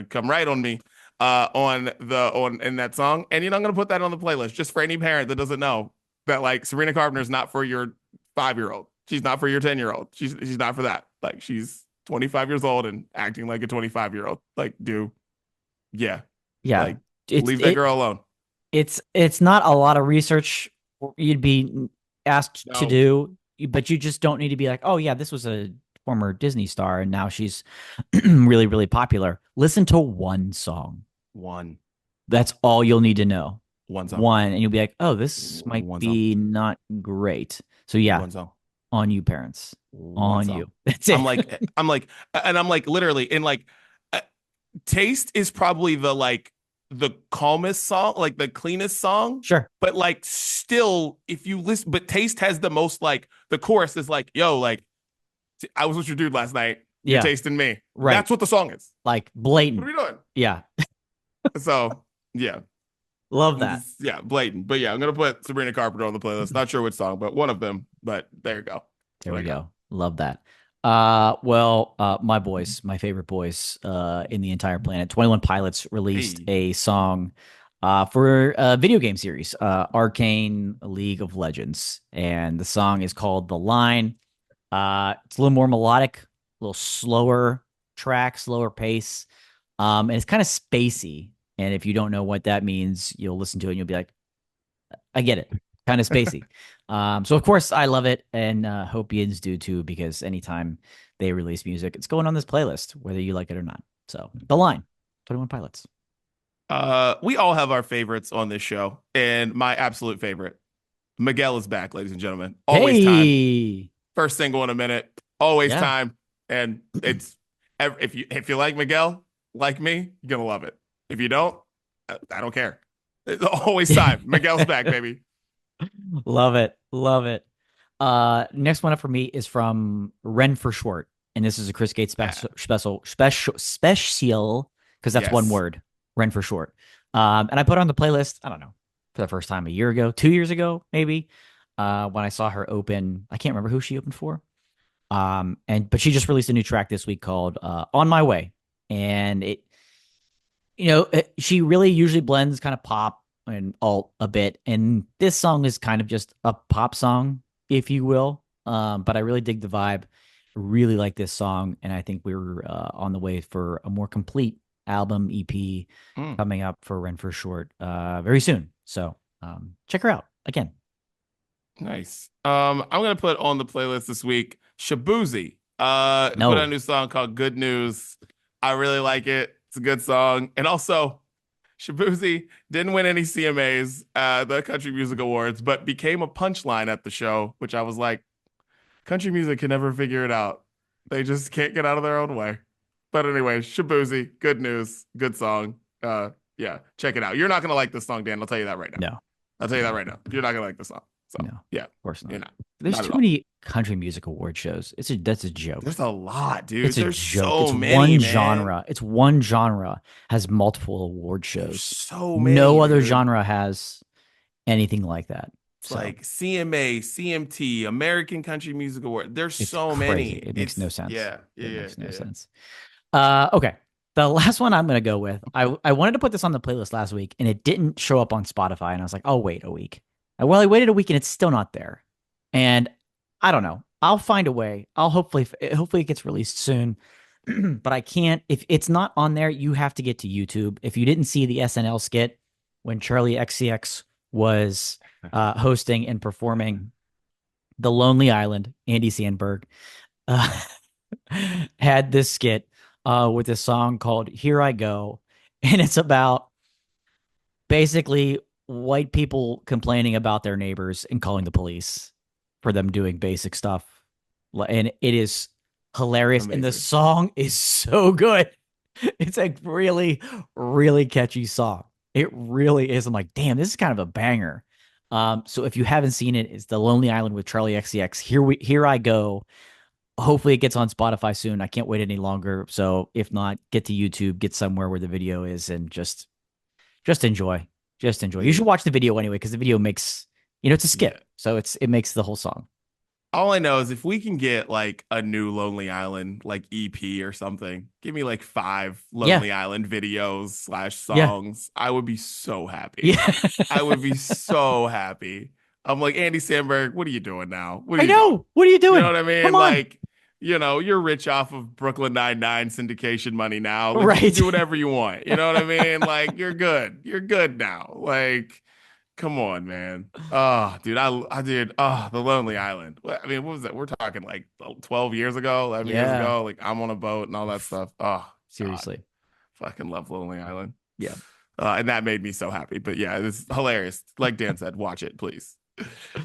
Speaker 1: come right on me in that song. And I'm gonna put that on the playlist just for any parent that doesn't know that like Sabrina Carpenter is not for your 5-year-old. She's not for your 10-year-old. She's not for that. Like she's 25 years old and acting like a 25-year-old. Like, yeah.
Speaker 2: Yeah.
Speaker 1: Like leave that girl alone.
Speaker 2: It's not a lot of research you'd be asked to
Speaker 1: No.
Speaker 2: do, but you just don't need to be like, oh yeah, this was a former Disney star and now she's really, really popular. Listen to one song.
Speaker 1: One.
Speaker 2: That's all you'll need to know.
Speaker 1: One song.
Speaker 2: One, and you'll be like, oh, this might be not great. So yeah,
Speaker 1: one song.
Speaker 2: On you, parents.
Speaker 1: One
Speaker 2: on
Speaker 1: song.
Speaker 2: you. That's it.
Speaker 1: I'm like literally in like Taste is probably the calmest song, like the cleanest song.
Speaker 2: Sure.
Speaker 1: But like still, if you listen, but Taste has the most like the chorus is like, yo, like I was with your dude last night. You're tasting me.
Speaker 2: Right.
Speaker 1: That's what the song is.
Speaker 2: Like blatant.
Speaker 1: What are we doing?
Speaker 2: Yeah.
Speaker 1: So yeah.
Speaker 2: Love that.
Speaker 1: Yeah, blatant. But yeah, I'm gonna put Sabrina Carpenter on the playlist. Not sure which song, but one of them. But there you go.
Speaker 2: There we go. Love that. My boys, my favorite boys in the entire planet, 21 Pilots released a song for a video game series, Arcane League of Legends. And the song is called The Line. It's a little more melodic, a little slower track, slower pace. And it's kind of spacey. And if you don't know what that means, you'll listen to it and you'll be like, I get it. Kind of spacey. So of course I love it and hope Yinz do too, because anytime they release music, it's going on this playlist, whether you like it or not. So The Line, 21 Pilots.
Speaker 1: We all have our favorites on this show, and my absolute favorite, Miguel, is back, ladies and gentlemen. Always time. First single in a minute. Always time. And it's if you like Miguel, like me, you're gonna love it. If you don't, I don't care. It's always time. Miguel's back, baby.
Speaker 2: Love it. Love it. Next one up for me is from Ren for Short. And this is a Chris Gates special, because that's one word, Ren for Short. And I put it on the playlist, I don't know, for the first time a year ago, 2 years ago, maybe, when I saw her open. I can't remember who she opened for. But she just released a new track this week called On My Way. And she really usually blends kind of pop and alt a bit, and this song is kind of just a pop song, if you will. But I really dig the vibe, really like this song, and I think we're on the way for a more complete album EP coming up for Ren for Short very soon. So check her out again.
Speaker 1: Nice. I'm gonna put on the playlist this week Shabuzi. Put out a new song called Good News. I really like it. It's a good song. And also, Shabuzi didn't win any CMAs, the Country Music Awards, but became a punchline at the show, which I was like, country music can never figure it out. They just can't get out of their own way. But anyway, Shabuzi, Good News, good song. Yeah, check it out. You're not going to like this song, Dan. I'll tell you that right now.
Speaker 2: No.
Speaker 1: I'll tell you that right now. You're not going to like this song. So,
Speaker 2: no,
Speaker 1: yeah.
Speaker 2: Of course not.
Speaker 1: You're not.
Speaker 2: There's too many country music award shows. That's a joke.
Speaker 1: There's a lot, dude.
Speaker 2: There's
Speaker 1: joke.
Speaker 2: So
Speaker 1: it's
Speaker 2: many, one genre. It's one genre has multiple award shows.
Speaker 1: There's so many.
Speaker 2: No other genre has anything like that.
Speaker 1: It's like CMA, CMT, American Country Music Award. There's so
Speaker 2: crazy.
Speaker 1: many.
Speaker 2: It makes no sense.
Speaker 1: Yeah.
Speaker 2: It makes no sense. Okay. The last one I'm going to go with, I wanted to put this on the playlist last week, and it didn't show up on Spotify, and I was like, I'll wait a week. Well, I waited a week, and it's still not there. And I don't know. I'll find a way. Hopefully it gets released soon. But I can't. If it's not on there, you have to get to YouTube. If you didn't see the SNL skit when Charlie XCX was hosting and performing The Lonely Island, Andy Samberg had this skit with a song called Here I Go. And it's about basically white people complaining about their neighbors and calling the police for them doing basic stuff. And it is hilarious. Amazing. And the song is so good. It's a really, really catchy song. It really is. I'm like, damn, this is kind of a banger. So if you haven't seen it, it's The Lonely Island with Charlie XCX. Here I Go. Hopefully it gets on Spotify soon. I can't wait any longer. So if not, get to YouTube, get somewhere where the video is, and just Just enjoy. Just enjoy. You should watch the video anyway, because the video makes, it's a skit.
Speaker 1: Yeah.
Speaker 2: So it makes the whole song.
Speaker 1: All I know is if we can get like a new Lonely Island like EP or something, give me like 5 Lonely Island videos / songs. I would be so happy.
Speaker 2: Yeah.
Speaker 1: I would be so happy. I'm like, Andy Samberg, what are you doing now? What are
Speaker 2: I
Speaker 1: you
Speaker 2: know.
Speaker 1: doing?
Speaker 2: What are you doing?
Speaker 1: You know what I mean?
Speaker 2: Come on.
Speaker 1: Like, you're rich off of Brooklyn Nine-Nine syndication money now. Like,
Speaker 2: Right.
Speaker 1: you can do whatever you want. You know what I mean? Like, you're good. You're good now. Like, come on, man. Oh, dude, I did. Oh, the Lonely Island. I mean, what was that? We're talking like 12 years ago, 11 years ago. Like, I'm on a boat and all that stuff. Oh,
Speaker 2: seriously.
Speaker 1: God. Fucking love Lonely Island.
Speaker 2: Yeah.
Speaker 1: And that made me so happy. But yeah, it's hilarious. Like Dan said, watch it, please.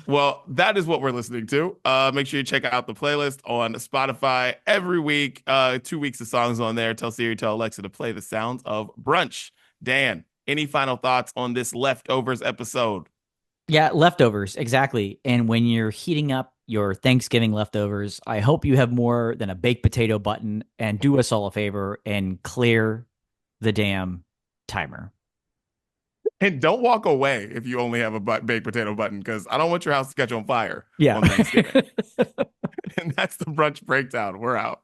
Speaker 1: Well, that is what we're listening to. Make sure you check out the playlist on Spotify every week. 2 weeks of songs on there. Tell Siri, tell Alexa to play the sounds of brunch. Dan, any final thoughts on this leftovers episode?
Speaker 2: Yeah, leftovers, exactly. And when you're heating up your Thanksgiving leftovers, I hope you have more than a baked potato button, and do us all a favor and clear the damn timer.
Speaker 1: And don't walk away if you only have a baked potato button, because I don't want your house to catch on fire
Speaker 2: Yeah.
Speaker 1: on Thanksgiving. And that's the brunch breakdown. We're out.